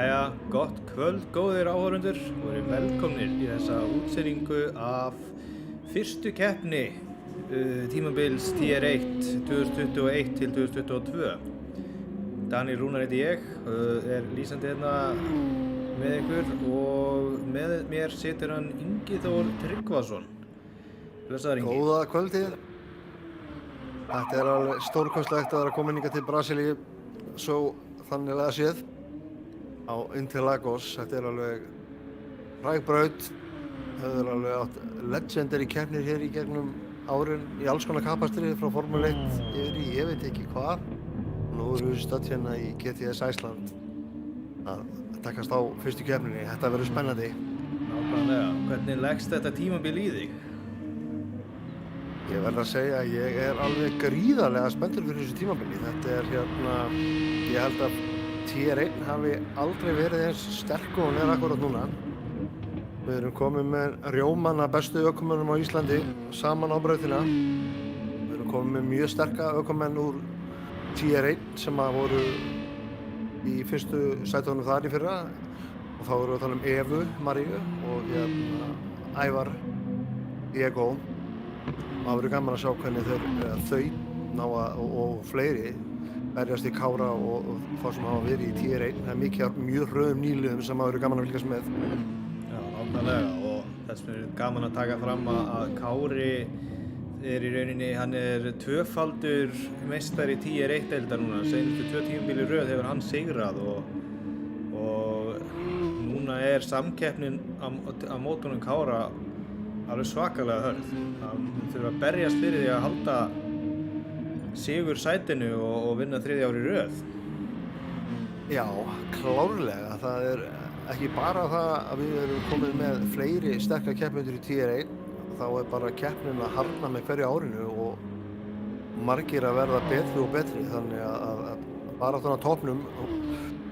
Jæja, gott kvöld, góðir áhorfendur og verið velkomnir í þessa útsendingu af fyrstu keppni tímabils TR1 2021 til 2022. Daníel Rúnar heiti ég, er lýsandi hérna með ykkur og með mér situr hann Ingi Þór Tryggvason. Blessaður Ingi. Góða kvöldið. Þetta er alveg stórkostlegt að vera komin hingað til Brasilíu svo þannig að séð á Interlagos. Þetta er alveg fræg braut. Það er alveg átt legendary keppnir hér í gegnum árin í alls konar kapastri frá Formule 1 yfir í ég veit ekki hvað. Nú erum við stödd hérna í GTS Iceland að takast á fyrstu keppninni. Þetta verður spennandi. Nákvæmlega. Hvernig leggst þetta tímabil í þig? Ég verð að segja að ég er alveg gríðarlega spenntur fyrir þessu tímabili. Þetta er hérna, ég held að TR1 hafi aldrei verið eins sterk og hún er akkurat núna. Við erum komið með rjómanna bestu ökumönnum á Íslandi saman á brautina. Við erum komið með mjög sterka ökumenn úr TR1 sem að voru í fyrstu sætunum þar í fyrra. Og þá vorum við að tala um Evu Maríu og hérna Ævar Diego. Það verður gaman að sjá hvernig þau ná að, og fleiri berjast í Kára og þá sem hafa verið í TR1. Það er mikið mjög hröðum nýliðum sem hafa verið gaman að fylgjast með. Já, nákvæmlega og þess vegna er gaman að taka fram að Kári er í rauninni, hann er tvöfaldur meistari TR1-deildar núna. Seinustu 2 tímabil í röð hefur hann sigrað og núna er samkeppnin á mótunum Kára alveg svakalega hörð. Það þurfa að berjast fyrir því að halda sigur sætinu og vinna 3. ár í röð. Já, klárlega. Það er ekki bara það að við erum komið með fleiri sterkar keppendur í TR1. Þá er bara keppnin að harðna með hverju árinu og margir að verða betri og betri. Þannig að bara þarna topnum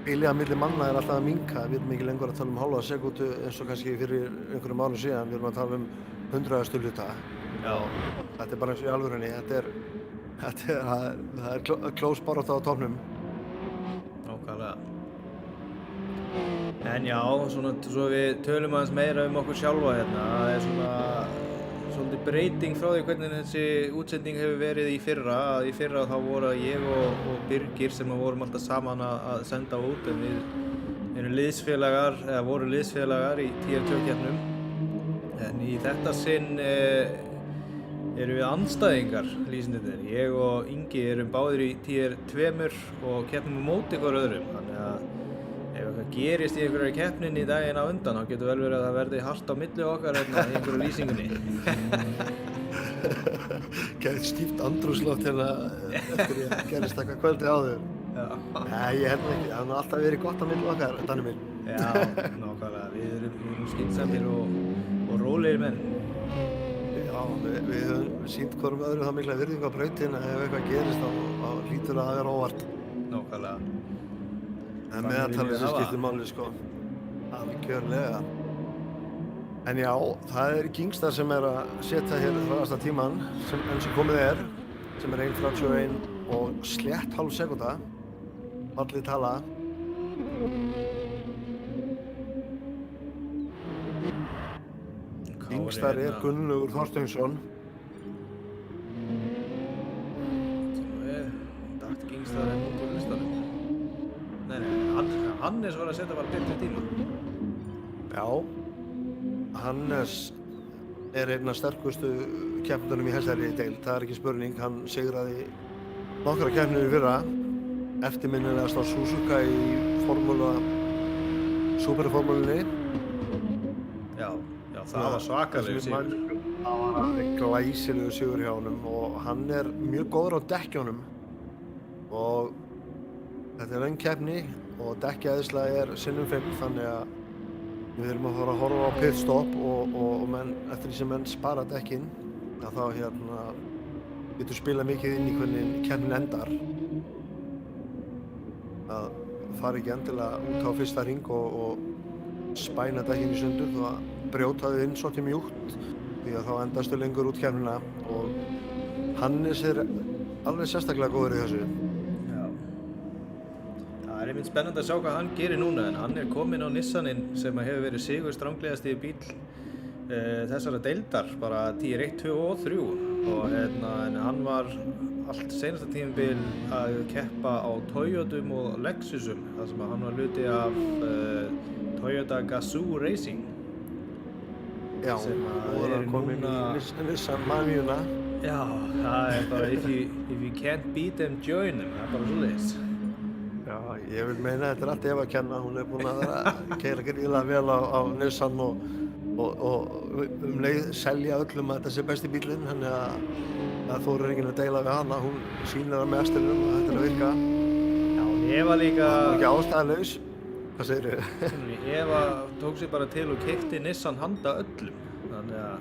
bilja milli manna er alltaf að minnka. Við erum ekki lengur að tala um hálfa sekúndu eins og kannski fyrir einhverjum árum síðan. Við erum að tala um 100 hluta. Já. Þetta er bara eins og í alvörunni. Það er close barátta á topnum. Nákvæmlega. En já, svo við tölum aðeins meira um okkur sjálfa hérna. Það er svolítið breyting frá því hvernig þessi útsending hefur verið í fyrra. Í fyrra þá voru ég og Birgir sem vorum alltaf saman að senda út en við erum liðsfélagar, eða voru liðsfélagar í TR2-keppnum. En í þetta sinn erum við andstæðingar lýsendurnir. Ég og Ingi erum báðir í TR2 og keppnum á móti hver öðrum. Þannig að ef eitthvað gerist í einhverju keppninni í daginn á undan, þá getur vel verið að það verði hart á milli okkar hérna í einhverju lýsingunni. Gerðið stíft andrúmsloft hérna eftir ég gerist eitthvað kvöldi áður. Já. Nei, ég held ekki. Það hefði alltaf verið gott á milli okkar, Danni minn. Já, nákvæmlega. Við erum skynsamir og rólegir menn. Já, við höfum sýnt hvorum öðrum það mikla virðingu á brautina. Ef eitthvað gerist þá hlýtur það að vera óvart. Nákvæmlega. En meðaltalið sem skiptir máli, sko. Algjörlega. En já, það er Kingstar sem er að setja hér hraðasta tíman enn sem komið er, sem er 1:31 og slétt hálf sekúnda. Fallið tala. Kingstar er Gunnlaugur Þorsteinsson. Dagt Kingstar er út úr listanum. Nei, Hannes var að setja bara betri tíma. Já, Hannes er einn af sterkustu keppendunum í þessari deild. Það er ekki spurning, hann sigraði nokkra keppnir í fyrra. Eftirminnilegast á Suzuka í Superformúlunni. Já, það var svakalegur sigur. Það var alveg glæsilegur sigur hjá honum og hann er mjög góður á dekkjónum. Og þetta er löng keppni og dekkjaðislega er sinnum 5, þannig að við erum að fara að horfa á pitstop og menn, eftir því sem menn spara dekkin, að þá hérna getur spilað mikið inn í hvernig keppnin endar. Það fari ekki endilega út á fyrsta hring og spæna dekkin í sundur, þá brjóta þau inn svolítið mjúkt, því að þá endastu lengur út keppnina og Hannes er alveg sérstaklega góður í þessu. Já. Það er er einmitt spennandi að sjá hvað hann gerir núna en hann kominn á Nissanin sem hefur verið sigurstranglegasti bíl þessara deildar, bara tier 1, 2 og 3 og en hann var allt seinasta tímabil að keppa á Toyotum og Lexusum þar sem hann var hluti af Toyota Gazoo Racing Já, sem og það komið í Nissan Mania. Já, það bara if you can't beat them, join them, það bara svoleiðis. Já, ég vil meina þetta allt Eva að kenna, hún búin að vera að keyra gríðarlega vel á Nissan og leið selja öllum að þetta sé besti bílinn, þannig að þorir enginn að deila við hana, hún sýnir það með eftirlum og þetta að virka. Já, Eva líka... Það var ekki ástæðalaus, hvað segirðu? Eva tók sér bara til og keypti Nissan handa öllum, þannig að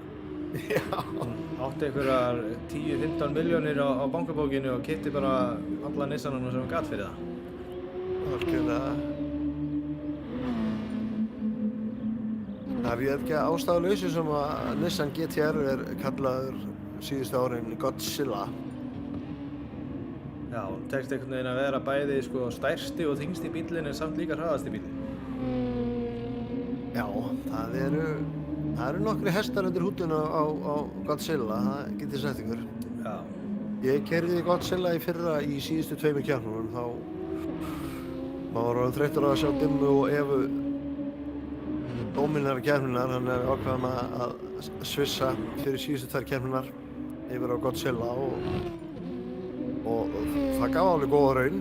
hún átti einhverjar 10-15 milljónir á bankabókinu og keypti bara alla Nissanana sem hún gat fyrir það. Algjörlega. Það er ekki ástæðulausu sem að Nissan GT-R kallaður síðustu árin Godzilla. Já, hún tekst einhvern veginn að vera bæði stærsti og þyngsti bíllinn en samt líka hraðasti bíllinn. Já, það eru nokkri hestar undir húddinu á Godzilla, það get ég sagt ykkur. Já. Ég keyrði Godzilla í fyrra í síðustu 2 keppnunum, þá var hann þreyttur á að sjá Dimmu og Evu dóminara keppnunar, þannig að við ákveðum að svissa fyrir síðustu 2 keppnunar yfir á Godzilla og það gaf alveg góða raun,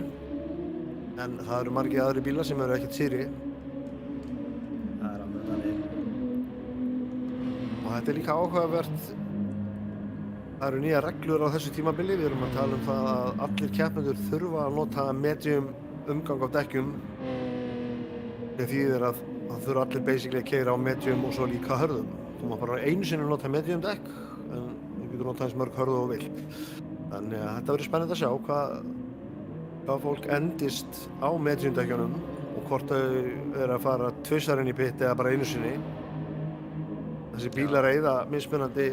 en það eru margir aðri bílar sem eru ekkert síðri. Og þetta líka áhugavert, það eru nýjar reglur á þessu tímabili, við erum að tala það að allir keppendur þurfa að nota medium umgang á dekkjum. Það þýðir að það þurfa allir basically að keyra á medium og svo líka hörðum. Þú má bara einu sinni nota medium dekk, en þú getur notað eins mörg hörðu og vilt. Þannig að þetta verður spennandi að sjá hvað fólk endist á medium dekkjunum og hvort þau eru að fara tvisvar inn í pit eða bara einu sinni. Þessi bílar eyða mismunandi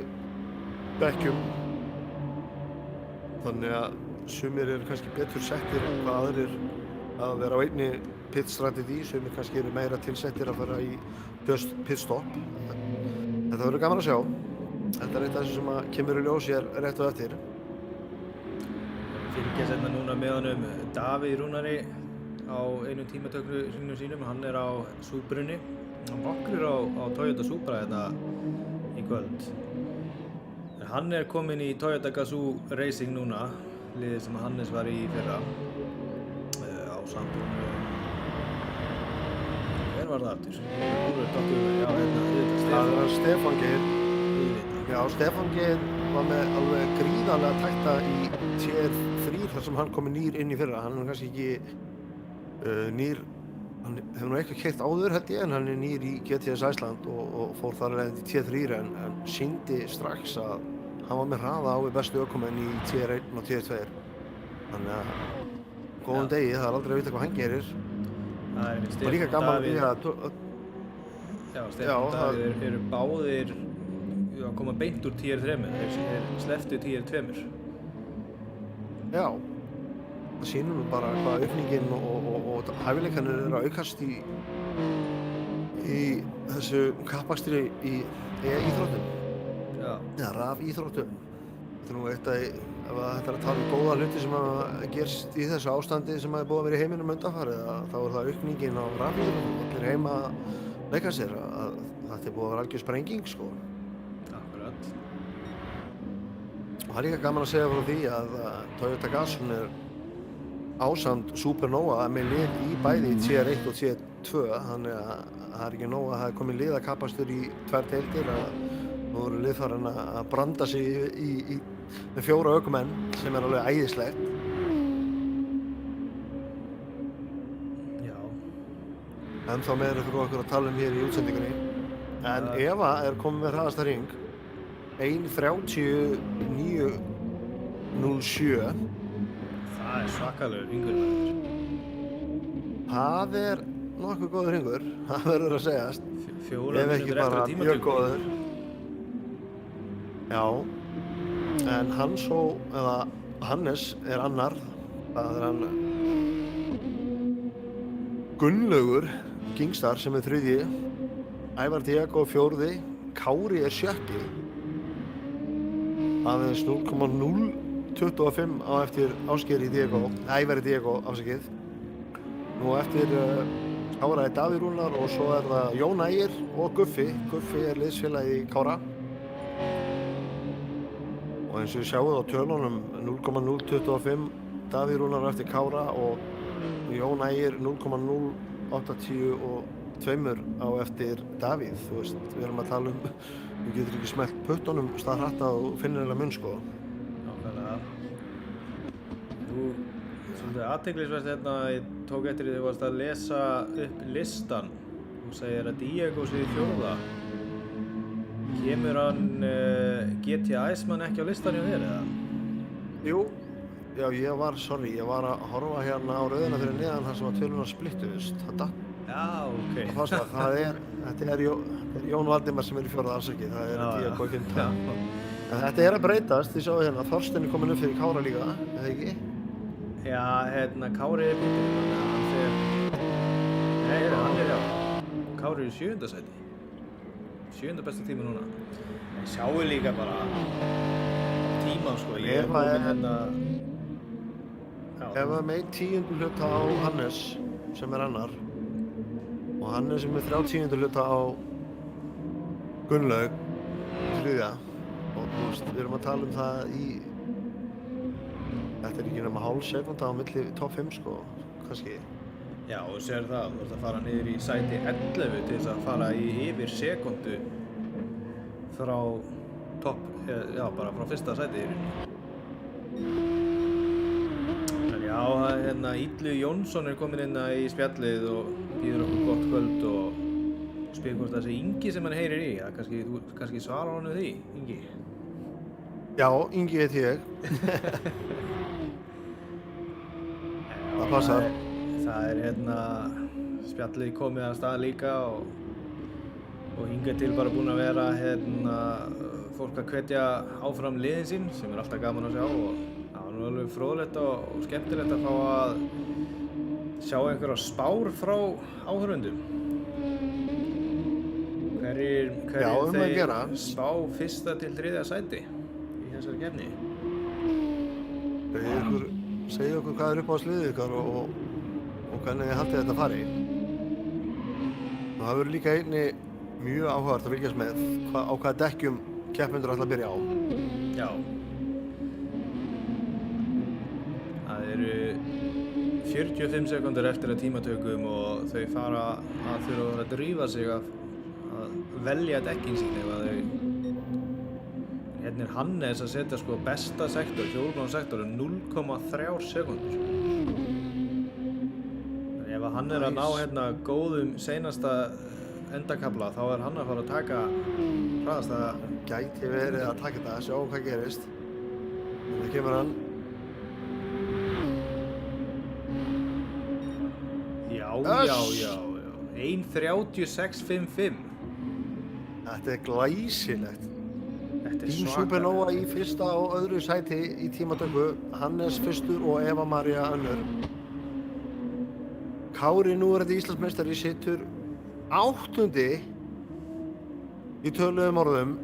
dekkjum, þannig að sumir eru kannski betur settir en aðrir að vera á einni pit-strategi, sumir kannski eru meira tilsettir að fara í pit-stop. Þetta verður gaman að sjá. Þetta er eitt af þessu sem kemur í ljós hér rétt og eftir. Fylgjast hérna núna með honum Davíð Rúnari á einu tímatöknu sínum, hann á Subrunni. Hann vakrir á Toyota Supra hérna í kvöld. En hann kominn í Toyota Gazoo Racing núna, liðið sem Hannes var í fyrra á Sandbrúnu. Hver var það aftur? Það var Stefán Geir. Já, Stefán Geir var með alveg gríðarlega takta í tier 3 þar sem hann komið nýr inn í fyrra. Hann kannski ekki nýr. Hann hefur nú eitthvað keyrt áður held ég, en hann nýr í GTS Iceland og fór þar alveg til tier 3 en sýndi strax að hann var með hraða á við bestu ökumenn í tier 1 og tier 2. Þannig að góðum degi, það er aldrei að vita hvað hann gerir. Það er og líka gaman að því að Stefán og Davíð eru báðir að koma beint úr tier 3, þeir slepptu tier 2. Já. Það sýnir nú bara hvað aukningin og hæfileikarnir eru að aukast í þessu kappakstri í íþróttum. Já. Eða rafíþróttum. Þetta er nú eitt ef þetta er að tala góða hluti sem að gerst í þessu ástandi sem að búið að vera í heiminum undanfarið, þá er það aukningin á rafíþróttum. Allir heima að leika sér að þetta búið að vera algjör sprenging, sko. Akkurat. Og það er líka gaman að segja frá því að Toyota Gazoo ásamt Supernova með lið í bæði í tier 1 og tier 2, þannig að það er ekki nóg að það er komið liðakapastur í 2 deildir að nú eru liðfarin að branda sig með 4 ökumenn sem er alveg æðislegt. Já. En þá meður fyrir okkur að tala hér í útsendingunni. En Eva komið með hraðasta hring 1:39:07. Það er svakalegur hringur maður. Það er nokkuð góður hringur, það verður að segjast. 4 ef ekki bara mjög góður. Já, en Hannes er annar. Það er hann Gunnlaugur Gingstar sem er 3. Ævar Diego 4. Kári er 7. Aðeins 0,025 á eftir Ásgeiri Diego, Ævari Diego afsakið. Nú eftir Kára er Davíð Rúnar og svo er það Jón Ægir og Guffi. Guffi er liðsfélagi Kára. Og eins og við sjáum á tölunum 0,025 Davíð Rúnar eftir Kára og Jón Ægir 0,082 á eftir Davíð. Þú veist, við erum að tala við getum ekki smellt puttunum staðhratta og finnir eiginlega munn sko. Nákvæmlega. Þú, svolítið athyglisvert hérna, ég tók eftir því þú varst að lesa upp listan. Þú segir að Diego sé í 4. Kemur hann GTA Iceman ekki á listan hjá þér eða? Jú, já ég var að horfa hérna á rauðina fyrir neðan þar sem að tölunar splittuðust. Það datt. Já, ok. Þetta er Jón Valdimar sem er í 4. afsakið, það er Diego í 5. Já. En þetta er að breytast, þið sjáu hérna, Þorsteinn er komin upp fyrir Kára líka, eða ekki? Já, hérna, Kári er býtinn, þannig að hann fer... Nei, hann er já. Kári er í 7. sæti. 7. besta tíma núna. En sjáu líka bara tíman, sko. Ég er komin hérna... Ef að með 10. hluta á Hannes, sem er annar, og Hannes er með 30. hluta á Gunnlaug, 3. Og þú veist, við erum að tala um það í... Þetta er ekki nema hálf sekúnda á milli topp 5 sko, kannski. Já, og sér það, þú ert að fara niður í sæti 11 til þess að fara í yfir sekundu frá topp, já, bara frá fyrsta sæti í rauninni. En já, hérna, Illu Jónsson er komin inn í spjallið og býður okkur gott kvöld og spyr hvort þessi Ingi sem hann heyrir í, ja, kannski svarar hann við því, Ingi? Já, Ingi heit ég. Það passar. Það er hérna, spjallið komið að stað líka og hingað til bara búin að vera hérna, fólk að hvetja áfram liðin sín sem er alltaf gaman að sjá og það var nú alveg fróðlegt og skemmtilegt að fá að sjá einhverja spár frá áhorfendum. Hverjir þeir spá 1. til 3. sæti í þessari keppni? Segja okkur hvað er upp á sliðið ykkar og hvernig þið haldið þetta fari. Og það verður líka einni mjög áhugavert að fylgjast með á hvaða dekkjum keppendur ætla að byrja á. Já. Það eru 45 sekúndur eftir að tímatökum og þau fara að þurfa að drífa sig að velja dekkin sín ef að þau... Hérna er Hannes að setja sko besta sektor, hjólblán sektor, 0,3 sekúndur. Ef að hann er að ná hérna góðum seinasta endakafla þá er hann að fara að taka hraðasta... Gæti verið að taka þetta, sjá hvað gerist. Það kemur hann. Já. 1.36.55. Þetta er glæsilegt. Þetta er Team Supernova í 1. og 2. sæti í tímatöku. Hannes 1. og Eva María 2. Kári núverandi Íslandsmeistari situr 8. í töluðum orðum.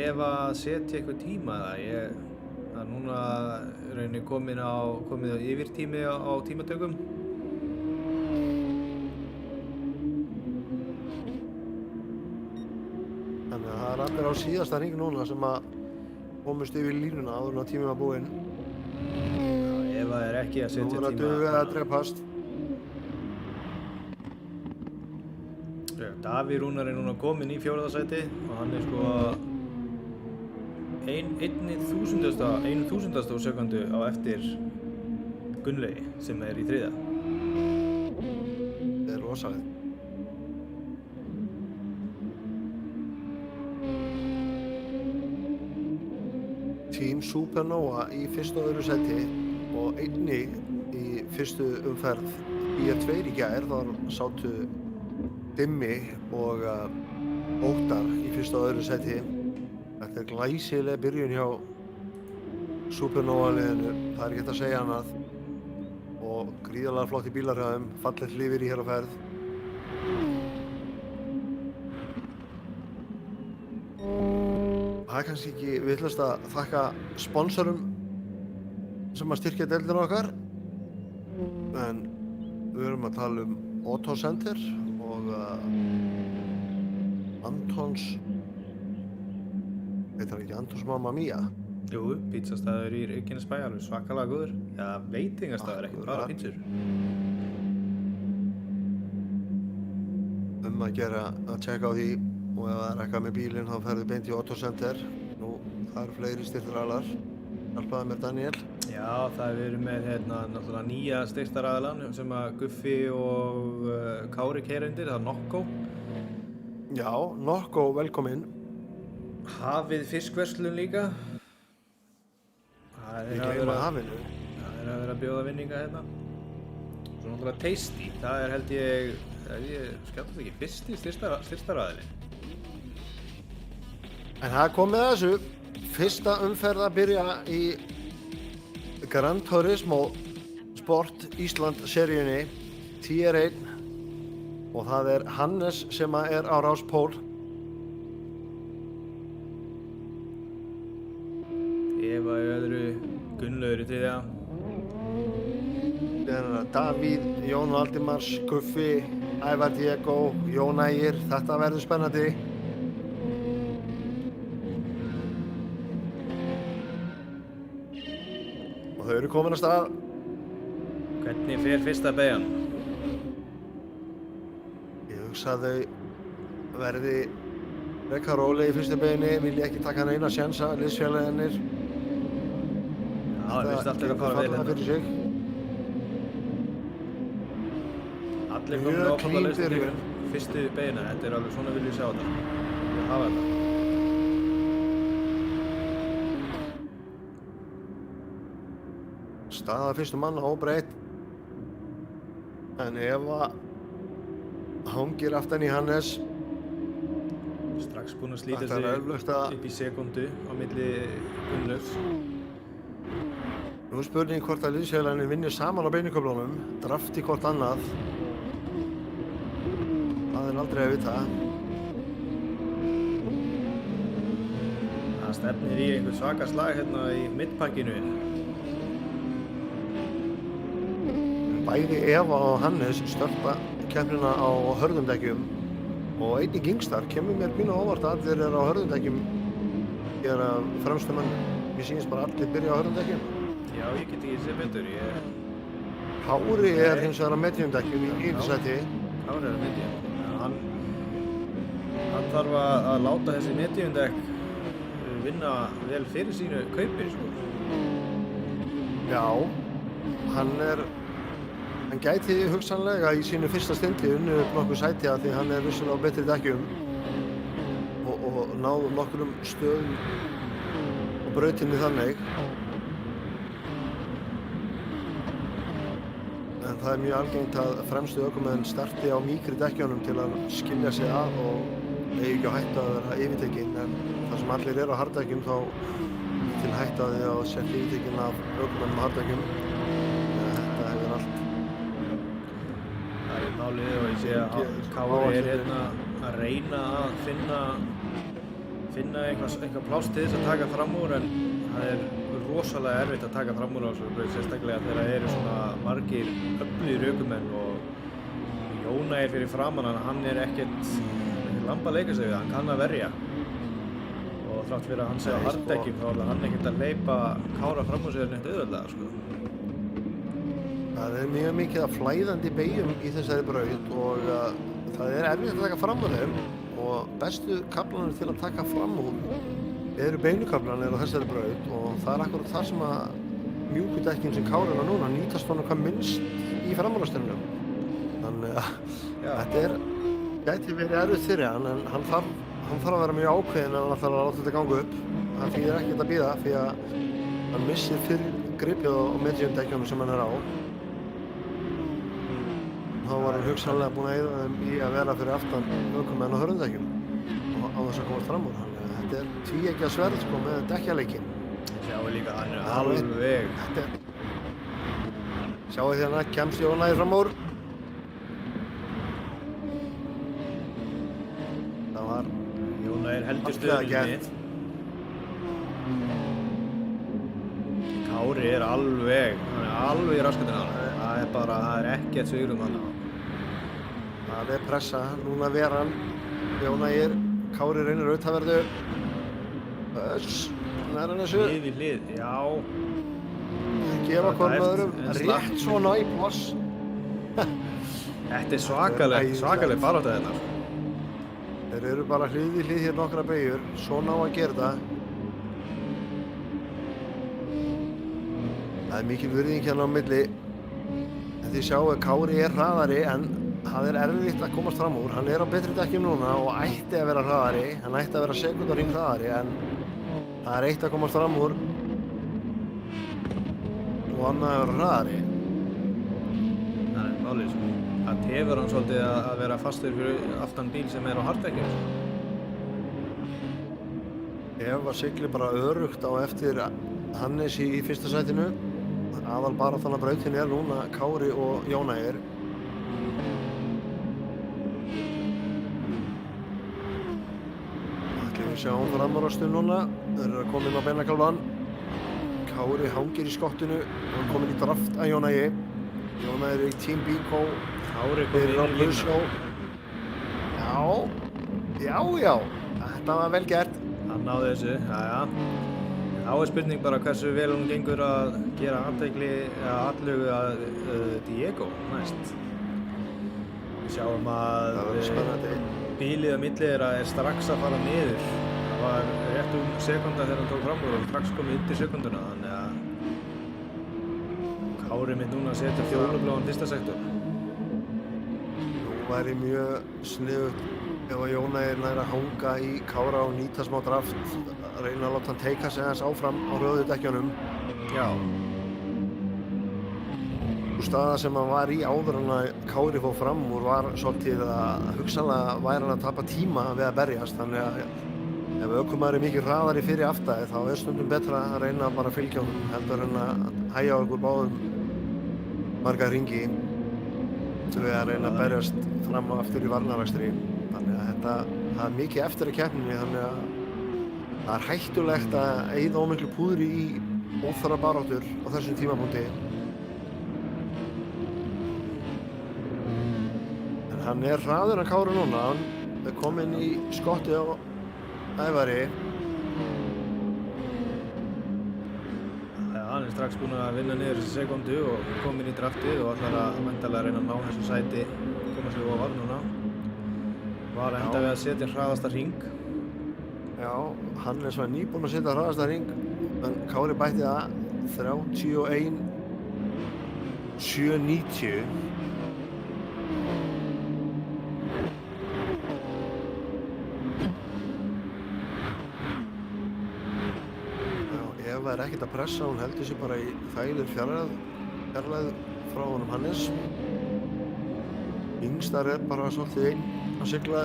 Ef að setja eitthvað tíma það er núna rauninni komið á yfirtími á tímatökum. Þannig að það er allir á síðasta hring núna sem að komust yfir línuna áður en að tíminn var búinn. Já, ef það er ekki að setja tíma. Nú er að duga að drepast. Davíð Rúnar er núna kominn í 4. sæti og hann er sko 1.000 sekundu á eftir Gunnlaugi sem er í 3. Það er rosalegt. Team Supernova í 1. og 2. sæti og einnig í 1. umferð BR2 í gær. Þar sátu Dimmi og Óttar í 1. og 2. sæti. Þetta er glæsileg byrjun hjá Supernova liðinu, það er ekki hægt að segja annað. Og gríðarlega flott í bílarhæðum, fallegt lífir í hér á ferð. Það er kannski ekki vitlaust að þakka sponsorum sem að styrkja deildina okkar. En við erum að tala Auto Center og Antons, heitir ekki Antons Mamma Mia? Jú, pítsastæður í Reykjanesbæ, alveg svakalega góður. Já, veitingastæður, ekki bara pítsur. Að gera að tjekka á því og ef það er eitthvað með bílinn þá ferðu beint í Auto Center. Nú, það eru fleiri styrktaraðilar. Hjálpaði mér Daniel. Já, það er verið með náttúrulega nýja styrktaraðilan sem að Guffi og Kári keyra undir, það er Nokko. Já, Nokko, velkomin. Hafið fiskverslun líka. Ég gleyma hafinu. Það er að vera að bjóða vinninga hérna. Svo náttúrulega Tasty, það er held ég skjátt ekki, fyrsti styrktaraðilinn. En það kom með þessu. Fyrsta umferð að byrja í Gran Turismo Sport Ísland seríunni, Tier 1. Og það er Hannes sem er á rás pól. Eva í öðru, Gunnlaugur í þriðja. Davíð, Jón Valdimars, Guffi, Ævar Diego, Jón Ægir. Þetta verður spennandi. Og þau eru komin að stað. Hvernig fer fyrsta beygjan? Ég hugsa að þau verði frekar róleg í fyrstu beiginni, vilja ekki taka neina sjensa, liðsfélagarnir. Já, það finnst alltaf að fara vel hérna. Fyrir sig. Allir komin að ákvæmda lausnir í fyrstu beygina, þetta er alveg svona viljum sjá þetta. Við hafa þetta. Staða fyrstu manna óbreytt. En Eva hangir aftan í Hannes. Strax búinn að slíta Þetta er sig eflaust að- upp í sekundu á milli Gunnlaugs. Nú er spurning hvort að liðsfélagarnir vinni saman á beiniköflunum, drafti hvort annað. Það er aldrei að vita. Það stefnir í einhver svaka slag hérna í middpakkinu. Bæði Eva og Hannes störpa keppnina á hörðum dekkjum og einnig Gingstar kemur mér pínu á óvart að allir eru á hörðum dekkjum. Ég er að fremstu menn, mér sýnist bara allir byrja á hörðum dekkjum. Já, ég get ekki séð betur. Kári er hins vegar á medium dekkjum í níundasæti. Kári er að medium. Hann þarf að láta þessi medium dekk vinna vel fyrir sínu kaupi, sko. Já, hann gæti hugsanlega í sínu fyrsta stindi unnu upp nokkuð sæti að því hann er vissulega á betri dekkjum og náð nokkrum stöðum og brautinni þannig. En það er mjög algengt að fremstu ökumenn starti á mýkri dekkjunum til að skilja sig að og eigi ekki á hættu að vera yfirtekinn, en þar sem allir eru á harddekkjum þá til hættu að þið á að setja yfirtekinn af ökumennum á harddekkjum. Þetta hefur allt. Það er málið og ég sé að Kári er hérna að reyna að finna eitthvað pláss til þess að taka fram úr, en það er rosalega erfitt að taka fram úr á þessu braut, sérstaklega þegar það eru svona margir öflugir ökumenn og Jóna er fyrir framan hann, hann er ekkert lamba að leika sig við, hann kann að verja og þrátt fyrir að hann sé á harddekkjum þá er hann ekkert að hleypa Kára fram úr sig neitt auðveldlega, sko. Það er mjög mikið af flæðandi beygjum í þessari braut og það er erfitt að taka fram úr þeim og bestu kaflanir til að taka fram úr eru beinukaflanir á þessari braut og það er akkurat það sem að mjúkudekkin sem Kári er á núna nýtast honum hvað minnst í framúrastrennum. Þannig að þetta gæti verið erfitt fyrir hann, en hann þarf að vera mjög ákveðinn en hann þarf að láta þetta ganga upp. Það þýðir ekkert að bíða því að hann missir fyrir gripið á mediumdekkjunum sem hann er á. Þá var hann hugsanlega búinn að eyða þeim í að vera fyrir aftan ökumenn á hörðundekkjum á þess að komast fram úr. Þetta er tvíeggja sverð sko með dekkjaleikinn. Sjáu líka, hann er Já, alveg. Þetta er... Sjáu því hérna, kemst Jón Ægir fram úr. Það var... Jón Ægir heldur Fallega stöðunni. Kári er alveg, hann er alveg í raskatinn á hann. Það er bara, það er ekkert svigrúm hann á. Það er pressa, núna ver hann. Jón Ægir, Kári reynir autaverðu. Nær hann þessu. Hlið í hlið, já. Gefa hvorn öðrum, en rétt svona í pláss. Þetta er svakaleg barátta þetta. Þeir eru bara hlið í hlið hér nokkra beygjur, svona á að gera það. Það er mikil virðing hérna á milli. En þið sjáu að Kári er hraðari en það er erfitt að komast fram úr. Hann er á betri dekkjum núna og ætti að vera hraðari. Hann ætti að vera sekundarhring hraðari en það er eitt að komast fram úr og annað að vera hraðari. Það er málið sko. Það tefur hann svolítið að vera fastur fyrir aftan bíl sem er á harddekkjum. Ef að sigli bara örugt á eftir Hannesi í fyrsta sætinu. Aðal bara þannig að brautin er núna Kári og Jón Ægir. Ætlum við sjáum framúrastu núna. Þeir eru að koma inn á beinakalvan. Kári hangir í skottinu og er komin í draft að Jón Ægi. Jón Ægir í Team Bíkó. Kári komið inn í línuna. Já. Þetta var vel gert. Hann náði þessu, já. Þá er spurning bara hversu vel hún gengur að gera athygli eða atlögu að Diego næst. Við sjáum að bílið á milli þeirra er strax að fara niður. Það var rétt sekúnda þegar hann tók fram úr og strax komið undir sekúnduna, þannig að Kári mitt núna að setja fjólubláan fyrsta sektor. Nú væri mjög sniðugt ef að Jón Ægir nær að hanga í Kára og nýta smá draft, reyna að láta hann teika sig aðeins áfram á rauðu dekkjunum. Já. Sú staða sem hann var í áður en að Kári fór fram úr var svolítið að hugsanlega væri hann að tapa tíma við að berjast, þannig að ef ökumaður er mikið hraðari fyrir aftæði þá er stundum betra að reyna bara að fylgja honum heldur en að hægja á ykkur báðum marga hringi til við að reyna að berjast fram og aftur í varnarakstri. Þannig að það er mikið eftir að keppninni, þannig að það er hættulegt að eyða ómiklu púðri í óþarfa baráttur á þessum tímapunkti. En hann er hraður en Kári núna, hann er kominn í skottið á Ævari. Já, hann er strax búinn að vinna niður þessi sekundu og kominn í draftið og ætlar að mæntalega reyna að ná þessu sæti, koma sér ofar núna. Var að enda við að setja hraðasta hring. Já, hann er svona nýbúinn að setja hraðasta hring, en Kári bætti það 31.790. Já, ef það er ekkert að pressa, hún heldur sér bara í þægilegur fjarlægð frá honum Hannes. Yngstar er bara svolítið einn að sigla.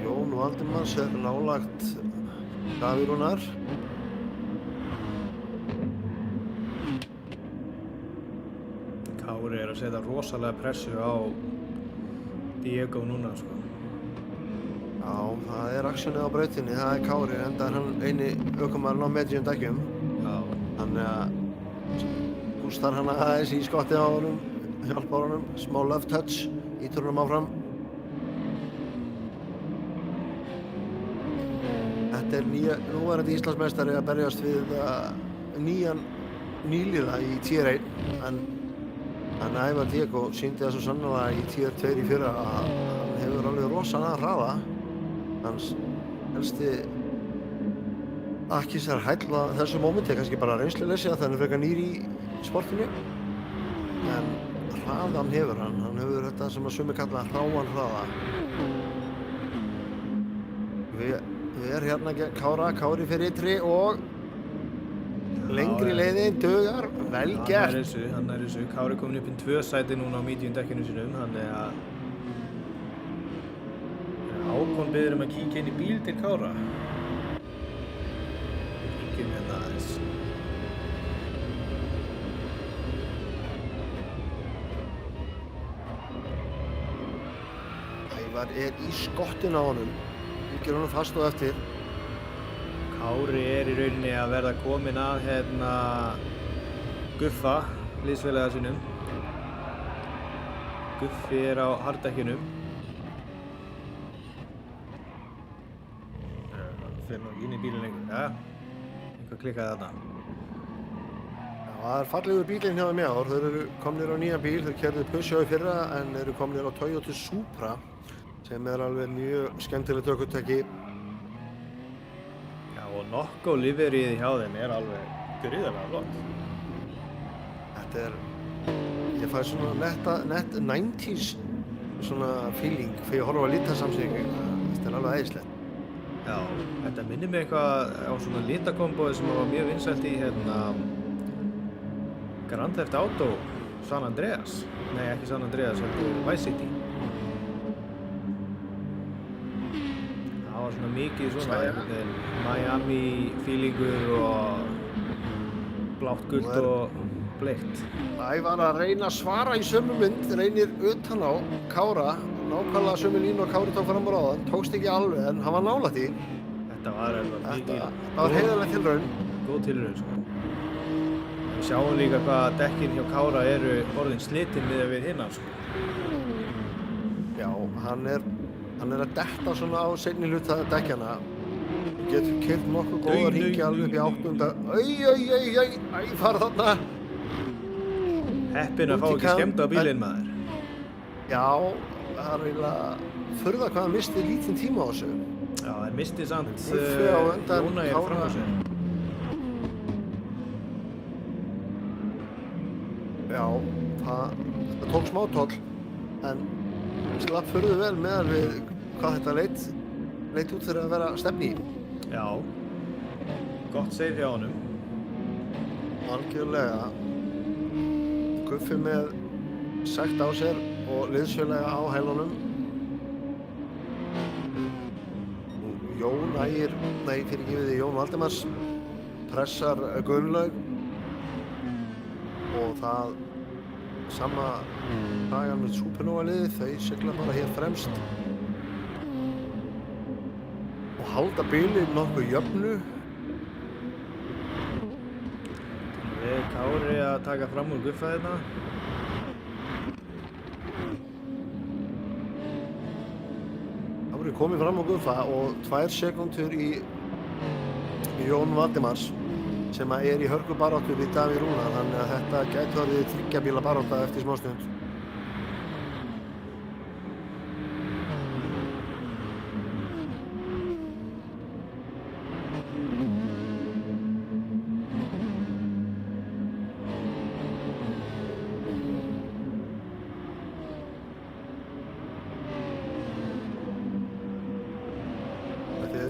Jón Valdimars er nálagt Davíð Rúnar. Kári er að setja rosalega pressu á Diego núna sko. Já, það er aksjónið á brautinni, það er Kári, enda er hann eini ökumaðurinn á medium dekkjum. Já. Þannig að hústar hann aðeins í skottið á honum, hjálpar honum, smá love touch, ítur honum áfram. Þetta er núverandi Íslandsmeistari að berjast við nýjan nýliða í Tier 1, en Ævar Diego sýndi það svo sannlega í Tier 2 í fyrra að hann hefur alveg rosalega hraða. Hans helsti akkis er hæll á þessu mómenti, kannski bara reynsluleysi að hann er frekar nýr í sportinu. En hraðan hefur hann hefur þetta sem að sumir kalla hráan hraða. Við erum hérna gegn Kári fyrir ytri og lengri leiðin dugar, vel gert. Hann er þessu, Kári komin upp í 2 sæti núna á medium dekkinu sínum, þannig að Hákon biður að kíkja inn í bíl til Kára. Kíkjum hérna aðeins. Ævar í skottinu á honum. Líkir honum fast og eftir. Kári í rauninni að verða kominn að hérna Guffa, liðsfélaga sínum. Guffi á hardekkinum. Fyrir nú inn í bílinn einhver, ja. Eitthvað klikkaði þarna. Já, það fallegur bílinn hjá þeim í ár. Þeir eru komnir á nýjan bíl, þeir keyrðu Peugeot í fyrra en eru komnir á Toyota Supra sem alveg mjög skemmtilegt ökutæki. Já, og Nokko liverið hjá þeim alveg gríðarlega flott. Þetta ég fæ svona nett 90s svona feeling þegar ég horfa á litasamsýningu. Þetta alveg æðislegt. Já, þetta minnir mig eitthvað á svona litakombói sem var mjög vinsælt í hérna Grand Theft Auto San Andreas. Nei, ekki San Andreas, heldur Vice City. Það var svona mikið svona Miami feelingur og blátt gult og bleikt. Ævar að reyna að svara í sömu mynd, reynir utan á Kára, nákvæmlega sömu línu og Kári tók fram á ráðan, tókst ekki alveg en hann var nálægt í. Þetta var mikið. Það var heiðarleg tilraun. Góð tilraun, sko. Við sjáum líka hvað dekkin hjá Kára eru orðin slitin miðað við hinna, sko. Já, hann er að detta svona á seinni hluta dekkjana. Getur keyrt nokkuð góða hringi alveg upp í 8. Æ, fara þarna. Heppinn að fá ekki skemmta á bílinn, maður. Já, það er eiginlega furða hvað hann misti lítinn tíma á þessu. Já, það misti samt Jónægir fram á sér. Já, það tók smá toll, en slapp furðu vel meðal við hvað þetta leit út fyrir að vera stefni í. Já, gott save hjá honum. Algjörlega. Guffi með sekt á sér og liðsfélaga á hælunum. Jón Valdimars pressar Gunnlaug og það sama dagan með Supernova liðið, þau sigla bara hér fremst og halda bílinn nokkuð jöfnu. Kári að taka fram úr Guffa hérna. Kári komið fram úr Guffa og 2 sekúndur í Jón Valdimars sem er í hörkubaráttu við Davíð Rúnar, þannig að þetta gæti orðið 3 bíla barátta eftir smástund.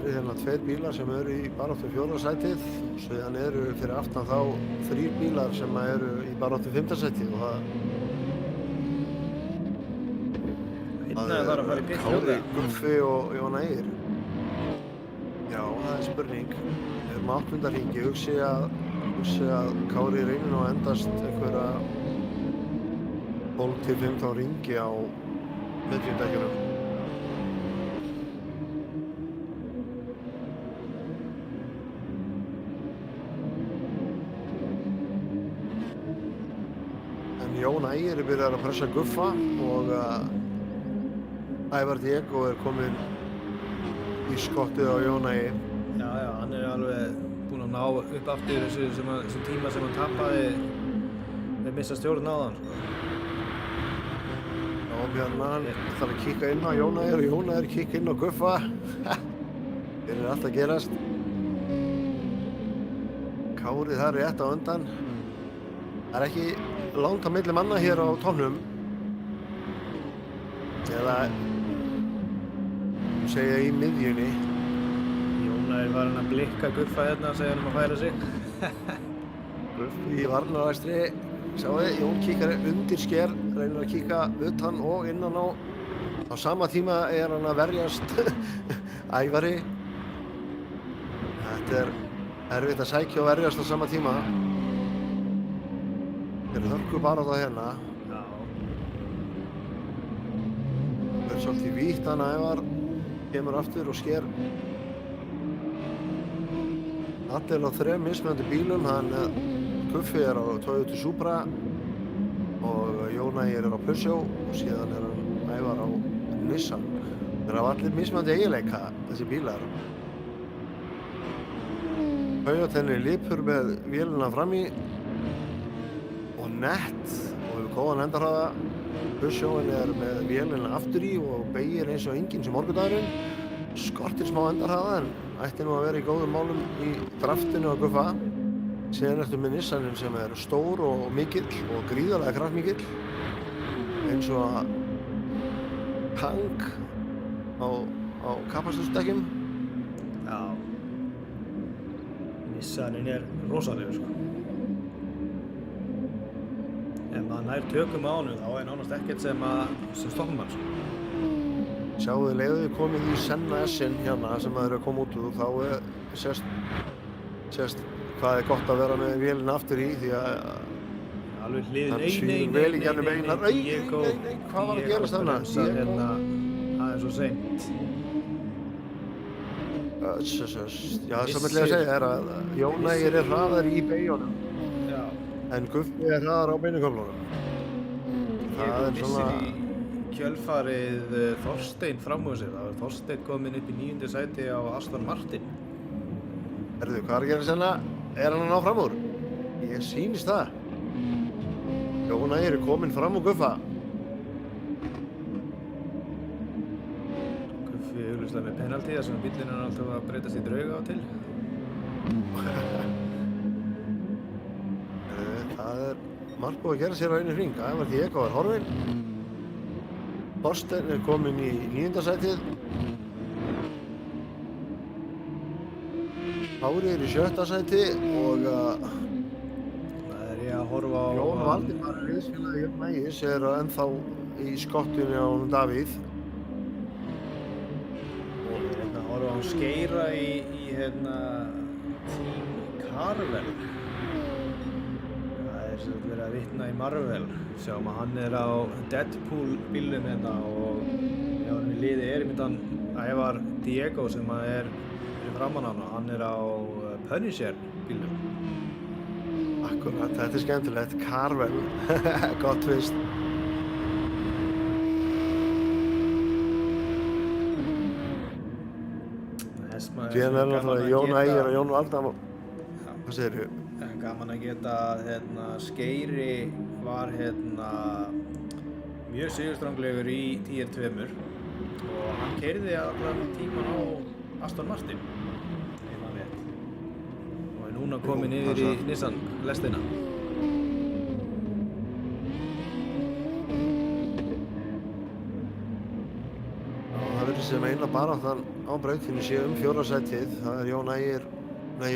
Hérna 2 bílar sem eru í baráttu 4. sætið og síðan eru fyrir aftan þá 3 bílar sem eru í baráttu 5. sætið og það er að fara í pit Kári, Guffi og Jónægir. Já, það er spurning. Við erum á 8. hringi, hugsi að Kári reynir nú að endast einhverja 12 til 15 hringi á miðjumdekkjunum. Jónægir er byrjað að pressa Guffa og Ævar Diego er kominn í skottið á Jónægi. Já, hann er alveg búinn að ná upp aftur þessum tíma sem hann tapaði með missa stjórn áðan. Já, Bjarnar þarf að kíka inn á Jónægir og Jónægir kíka inn á Guffa. Þeir eru allt að gerast. Kári þar rétt á undan. Það er ekki langt á milli manna hér á tónum. Eða segja í miðjunni. Jónægir var hann að blikka Guffa hérna, segja hann að færa sig. Guffi í varnaræstri. Sjáu þið, Jón kíkar undir sker, reynir að kíka utan og innan á Á sama tíma er hann að verjast Ævari. Þetta er erfitt að sækja og verjast á sama tíma. Þetta er hörku bara það hérna. Já. Það er svolítið vítt hann Ævar kemur aftur og sker allir á 3 mismunandi bílum. Guffi er á Toyota Supra og Jón Ægir er á Peugeot og síðan er hann Ævar á Nissan. Þeir hafa allir mismunandi eiginleika, þessi bílar. Toyotan er lipur með vélina fram í og nett og hefur góðan endarhraða. Peugeotin er með vélina aftur í og beygir eins og enginn sem morgundagurinn. Skortir smá endarhraða en ætti nú að vera í góðum málum í draftinu á Guffa. Síðan ertu með Nissanin sem er stór og mikill og gríðarlega kraftmikill. Eins og tank á kapasitetsdekkjum. Já. Nissanin er rosalegur sko. Ef maður nær tökum á honum þá er nánast ekkert sem stoppar mann sko. Sjáðu leiðu þið komið í Senna S-in hérna sem það eru að koma út úr þá sést hvað er gott að vera með vélina aftur í því að Alveg hlið, hann svíður vel í gernum einar. Nei, hvað var að gerast þarna? Hérna, það er svo seint. Já, það sem ég ætla að segja er að Jón Ægir er hraðar í beyjunum Já. en Guffi er hraðar á beinuköflunum. Ég missir í kjölfarið Þorsteinn fram úr sér. Það var Þorsteinn kominn upp í 9. sæti á Aston Martin. Herðu, hvað er að gera senna? Er hann að ná fram úr? Ég sýnist það. Jón Ægir er kominn fram úr Guffa. Guffi augljóslega með penalty þar sem bíllinn er alltaf að breytast í drauga á til. Það er margt búið að gera sér á einu hring. Ævar Diego er horfinn. Þorsteinn er kominn í 9. sætið. Kári er í 7. sæti og Það er ég að horfa á Jón Valdimar liðsfélagi Jón Ægis er ennþá í skottunni á honum Davíð. Ég er að horfa á hann skeira í Team Carvel. Það er sem verið að vitna í Marvel. Sjáum að hann er á Deadpool bílnum hérna og já, hann í liði er einmitt hann Ævar Diego sem er fyrir framan hann og hann er á Punisher bílnum. Akkurat, þetta er skemmtilegt. Carvel, gott tvist. Síðan er náttúrulega Jón Ægir og Jón Valdimar. Hvað segirðu? Gaman að geta Skeiri var mjög sigurstranglegur í Tier 2 og hann keyrði allan tíman á Aston Martin ef maður veit og er núna kominn yfir í Nissan lestina. Það verður sem eina baráttan á brautinni sé 4. sætið. Það er Jón Ægir,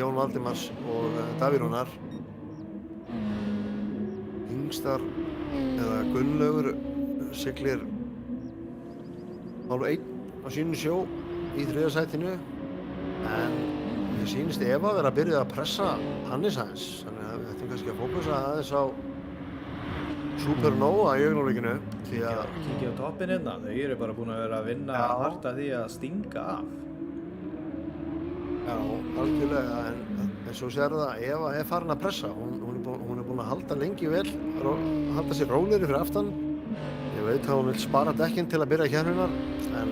Jón Valdimars og Davíð Rúnar. Yngstar eða Gunnlaugur siglir hálf 1 á sínum sjó í 3. sætinu en mér sýnist Eva vera að byrja að pressa Hannes aðeins þannig að við ættum kannski að fókusa aðeins á Supernova í augnablikinu því að Kíkja á toppinn hérna, þau eru bara búin að vera að vinna hart að því að stinga af. Já, algjörlega, en svo sér það Eva er farin að pressa, hún er búin að halda lengi vel, halda sér rólegri fyrir aftan. Ég veit að hún vil spara dekkinn til að byrja keppninnar, en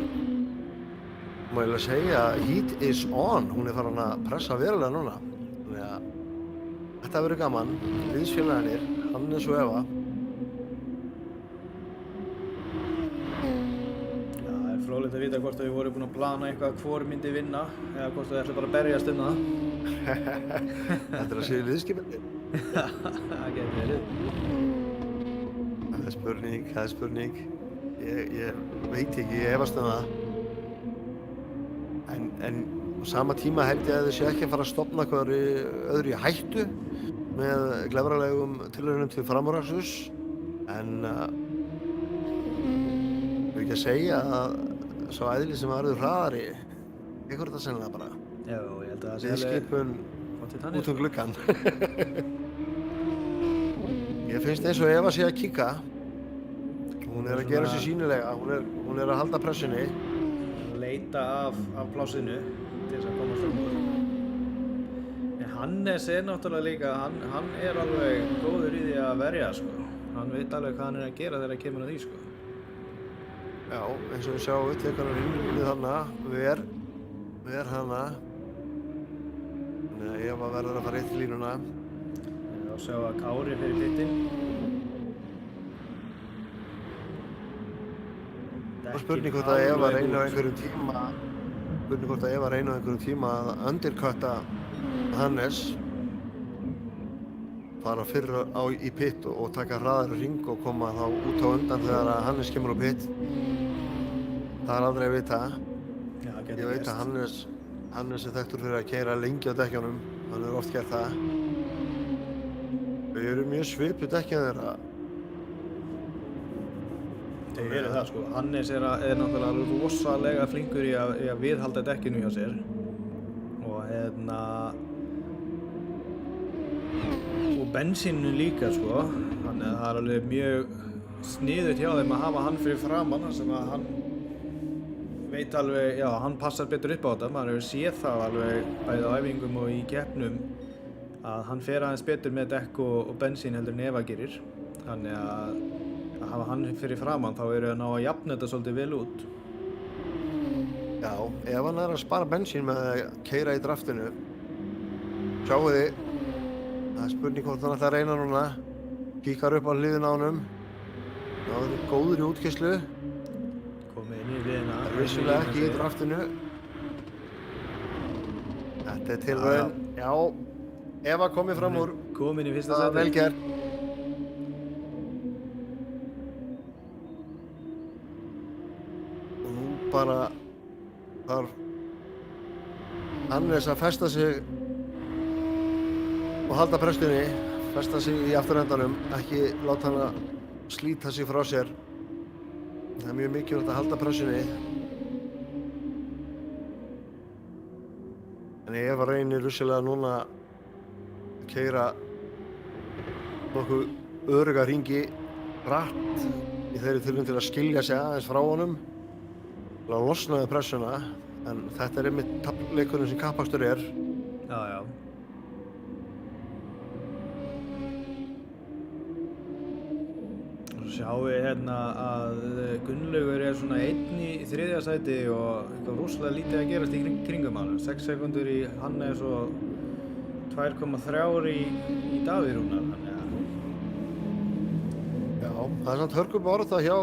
má ég segja að heat is on, hún er farin að pressa verulega núna. Þannig að þetta verður gaman, liðsfélagarnir, Hannes og Eva. Fróðlegt að vita hvort þau voru búin að plana eitthvað hvor myndi vinna eða hvort þau ætla bara að berjast það. Þetta er að séu liðskipandi. Það getur verið. Það er spurning. Ég veit ekki, ég efast það. En á sama tíma held ég að þau sé ekki að fara að stofna öðru í hættu með glefralegum tilraunum til framúraksurs. En ekki að segja að sá æðli sem verður hraðari ykkur þetta sennilega bara Já, ég held að það sé við skipun pottet þannig. út gluggann. Ég finnst eins og Eva sé að kíka. Hún er að gera sér sýnilega, hún er að halda pressunni. Leita af plásinu til þess að komast fram úr. En Hannes er náttúrulega líka, hann er alveg góður í því að verja, sko. Hann veit alveg hvað hann er að gera þegar það kemur að því, sko. Já, eins og við sjáum, tekur hann inn þarna, ver hana. Þannig að Eva verður að fara eitt línuna. Og sjá að Kári fyrir pittin. Og spurning hvort að Eva reyna á einhverjum tíma að undercutta Hannes, fara fyrr í pitt og taka hraðari hring og koma þá út á undan þegar að Hannes kemur á pitt. Það er aldrei að vita. Já, Ég veit að Hannes er þekktur fyrir að keyra lengi á dekkjunum, hann hefur oft gert það. Þau eru mjög svipuð dekkjun þeirra. Þau eru það, sko. Hannes er náttúrulega rosalega flinkur í að viðhalda dekkinu hjá sér. Og og bensínu líka, sko. Þannig að það er alveg mjög sniðugt hjá þeim að hafa hann fyrir framann, sem að hann veit alveg, já, hann passar betur upp á þetta. Maður hefur séð það alveg bæði á æfingum og í keppnum að hann fer aðeins betur með dekk og bensín heldur en Eva gerir. Þannig að hafa hann fyrir framann þá eru að ná að jafna þetta svolítið vel út. Já, ef hann er að spara bensín með að keyra í draftinu, sjáu þið, það er spurning hvort hann ætlar að reyna núna, kíkar upp á hliðina á honum, þá er það góður í útkeyslu, Komið inn í hliðina. það er vissulega ekki í draftinu. Þetta er tilraun, já, Eva komið fram úr, Komin í fyrsta það er sæti. vel gert. Og nú bara þarf Hannes að festa sig og halda pressunni, festa sig í afturendanum, ekki láta hann að slíta sig frá sér. Það er mjög mikilvægt að halda pressunni. En Eva reynir vissulega núna að keyra nokkuð örugga hringi hratt í þeirri tilraun til að skilja sig aðeins frá honum til að losna við pressuna, en þetta er einmitt leikurinn sem kappakstur er. Já, já. Og svo sjáum við hérna að Gunnlaugur er svona einn í þriðja sæti og eitthvað rosalega lítið að gerast í kringum hann. 6 sekundur í Hannes og 2,3 í Davíð Rúnar. Þannig að Já, það er samt hörkubaráttu hjá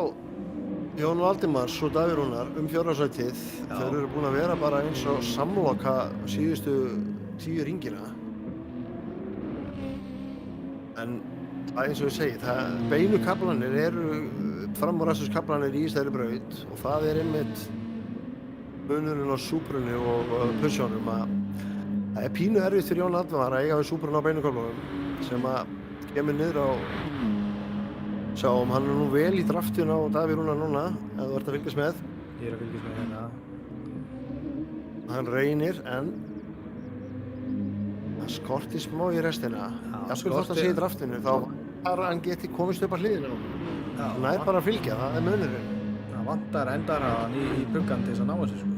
Jón Valdimars og Davíð Rúnar fjórða sætið. Þeir eru búin að vera bara eins og samloka síðustu 10 hringina. En það er eins og ég segi, beinu kaflanir eru framúræstuskaflanir í þessari braut og það er einmitt munurinn á Subrunni og Pushjónum að það er pínu erfitt fyrir Jón Valdimar að eiga við Subrunni á beinu kaflanum sem að kemur niður á sjáum, hann er nú vel í draftinu á Davíð Rúnar núna, ef þú ert að fylgjast með. ég er að fylgjast með hérna. Hann reynir, en það skortir smá í restina. Jafnvel þótt hann sé í draftinu, þá bara hann geti komist upp á hliðina. Hann nær bara að fylgja, það er munurinn. Það vantar endarhaðan í puggan til þess að ná þessu, sko.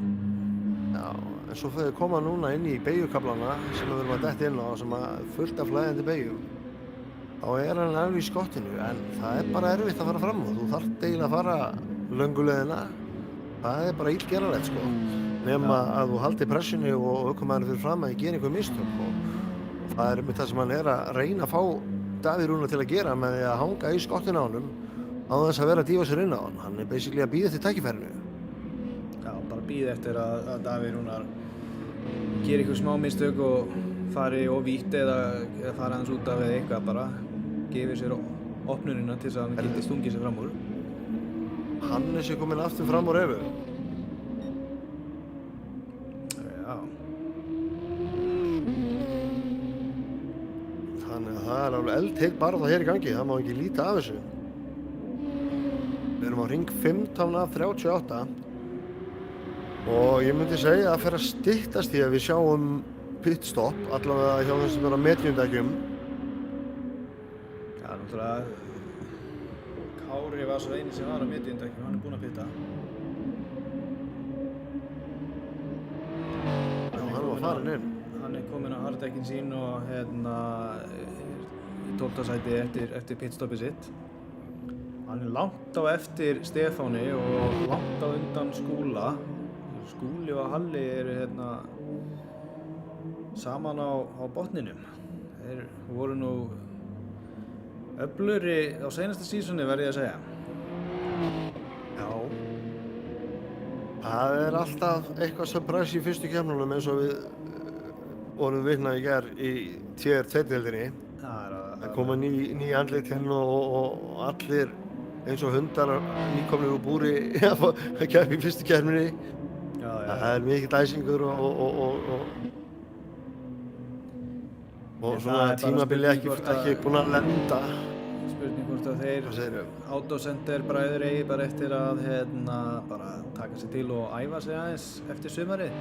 Já, en svo þegar þau koma núna inn í beygjukablana sem við erum að detta inn á, sem að fullt af flæðandi beygjum, þá er hann alveg í skottinu, en það er bara erfitt að fara fram og þú þarft eiginlega að fara löngu leiðina. Það er bara illgerðarlegt, sko. Nema að þú haldir pressunni og ökumaðurinn fyrir fram að gera einhver mistök og það er með það sem hann er að reyna að fá Davíð Rúnar til að gera með því að hanga í skottinu á honum á þess að vera að dífa sér inn á hann. Hann er basically að bíða eftir tækifærinu. Já, bara bíða eftir að Davíð Rúnar gera einhver smá mistök og fari of vítt eða fara aðeins út af eða eitthvað bara. Gefið sér opnunina til þess að hann geti stungið sér fram úr. Hannes er kominn aftur fram úr Evu. Já. Þannig að það er alveg eldheit bara það hér í gangi, það má ekki líta af þessu. erum á ring 15 af 38 og ég myndi segja að það fer að styttast í að við sjáum pitstop, allavega hjá þeim sem eru á mediumdekkjum. Já, náttúrulega Kári var svo eini sem var á mediumdekkjum, hann er búinn að pitta. Já, hann var farinn inn. Hann er kominn á harddekkin sín og í 12. sæti eftir pitstoppið sitt. Hann er langt á eftir Stefáni og langt á undan Skúla. Skúli og Halli eru saman á botninum. Þeir voru nú öflugri á seinasta sísoni, verð ég að segja. Já. Það er alltaf eitthvað surprise í fyrstu keppnunum eins og við vorum vitna í gær í tier 2-deildinni. Það koma ný andlit hérna og allir eins og hundar nýkomnir úr búri að keppa í fyrstu keppninni. Já. Það er mikill æsingur og svona tímabili ekki búin að lenda. Spurning hvort að þeir Autocenter bræður eigi bara eftir að bara taka sig til og æfa sig aðeins eftir sumarið.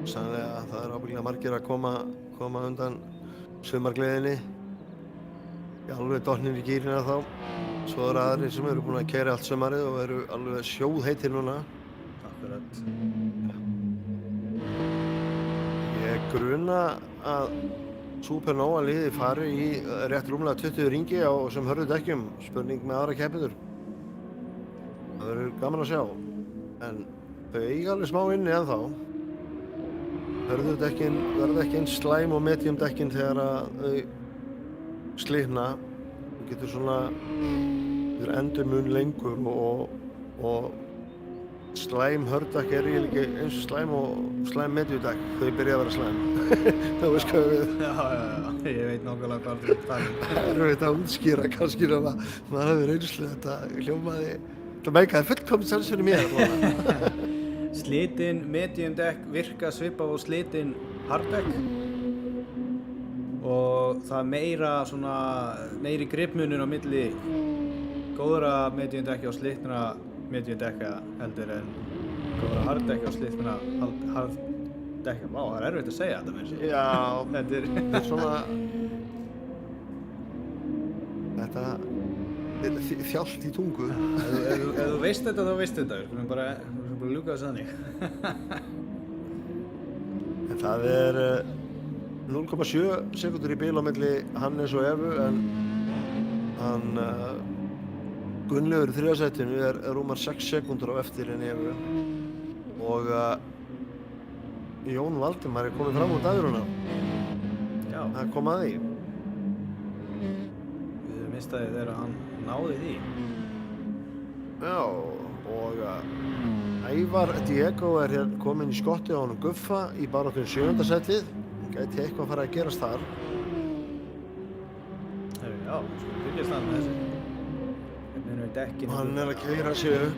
Sannlega það er ábyggilega margir að koma undan sumargleðinni. Alveg dottnir í gírina þá. Svo eru aðrir sem eru búin að keyra allt sumarið og eru alveg sjóðheitir núna. Akkurat. Ég gruna að Supernova liði fari í rétt rúmlega 20 ringi á sem hörðudekkjum. Spurning með aðra keppendur. Það verður gaman að sjá. En þau eiga alveg smá inni ennþá. Hörðudekkin verða ekki eins slæm og mediumdekkin þegar að þau slitna. Þú getur endurmun lengur og slæm hörðdekk er ekki eins og slæm mediumdekk. Þau byrja að vera slæm. Það veist hvað við. Já, ég veit nákvæmlega hvað þú talar. Það er auðvitað að útskýra kannski ef maður hefur reynslu þetta hljómaði. Það meikaði fullkominn sens fyrir mér. Slitin mediumdekk virka svipað á slitin harddekk og það meiri gripmunur á milli góðra mediumdekki og slitna mediumdekka heldur en góðra harddekki og slitna harddekka. Vá, það er erfitt að segja þetta með þessu. Já, þetta er svona þetta er þjált í tungu. Ef þú veist þetta, þá veist þetta. Við skulum bara ljúka þessu þannig. En það er 0,7 sekúndur í bil á milli Hannes og Evu en hann Gunnlaugur í 3. sætinu er rúmar 6 sekúndur á eftir en Evu og Jón Valdimar er komið fram úr dægruna. Já. Það kom að því. Við mistaði þegar hann náði því. Já, og Ævar Diego er hérna kominn í skottið á honum Guffa í baráttunni 7. sætið. Gæti eitthvað að fara að gerast þar. Já, skulum fylgjast hann með þessu. Hérna erum við dekkinu. Hann er að keyra sig upp.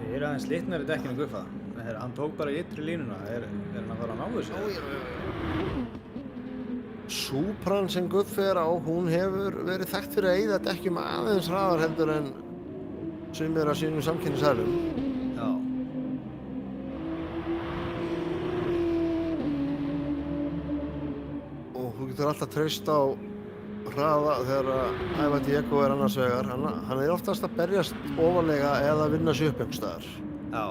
Þeir eru aðeins slitnari dekkinu Guffa. Hann tók bara í ytri línuna. Er hann að fara að ná þessu? Supran sem Guffi er á, hún hefur verið þekkt fyrir að eyða dekkjum aðeins hraðar heldur en sumir af sínum samkynnisherrum. Já. Og þú getur alltaf treyst á hraða þegar Ævar Diego er annars vegar. Hann er oftast að berjast ofarlega eða vinna sig upp einhvers staðar. Já.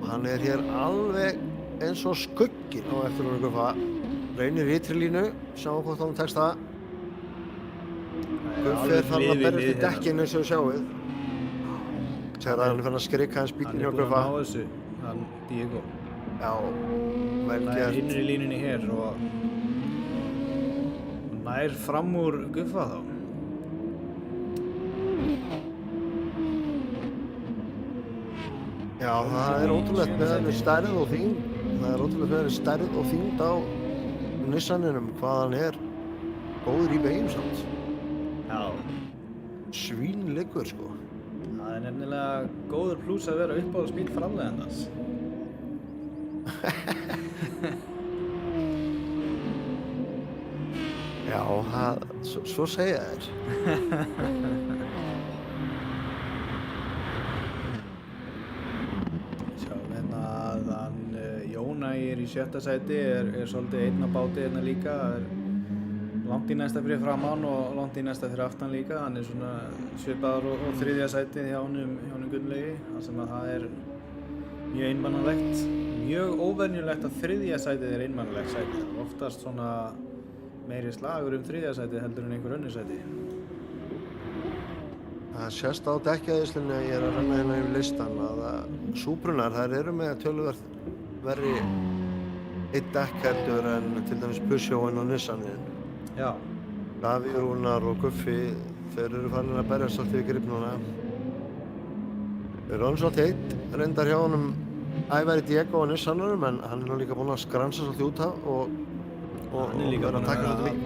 Og hann er hér alveg eins og skugginn á eftir honum Guffa. Reynir í ytri línu, sjáum hvort honum tekst það. Guffi er farin að berjast í dekkin eins og við sjáum. Þegar hann er farin að skrikka hans bílinn hjá Guffa. Hann er búinn að ná þessu, hann Diego. Já, vel Það er gert. innri línunni hér og nær fram úr Guffa þá. Já, það er ótrúlegt með henni stærð og þyngd. Það er ótrúlegt með henni stærð og þyngd á Nissaninum hvað hann er góður í beygum samt. Já. Svínleikur sko. Það er nefnilega góður plús að vera uppáhaldsbíl framleiðandans. Já, svo segja þér. Sjáum hérna að hann Jónægir í 7. sæti er svolítið einn á báti hérna líka. Langt í næsta fyrir framann og langt í næsta fyrir aftan líka. Hann er svona svipaður og 3. sætið hjá honum Gunnlaugi. Þar sem að það er mjög einmannalegt. Mjög óvenjulegt að 3. sætið er einmannalegt sætið. Oftast svona meiri slagur 3. sætið heldur en einhver önnur sæti. Það sést á dekkjaðislunni að ég er að renna hérna yfir listan að Suprunar, þær eru með töluvert verri eitt dekk heldur en til dæmis Peugeot og Nissanin. Já. Davíð Rúnar og Guffi, þeir eru farin að berjast svolítið við grip núna. Þeir eru svolítið eitt reyndar hjá honum Ævari Diego og Nissanunum en hann er nú líka búinn að skransa svolítið út af og hann er líka búinn að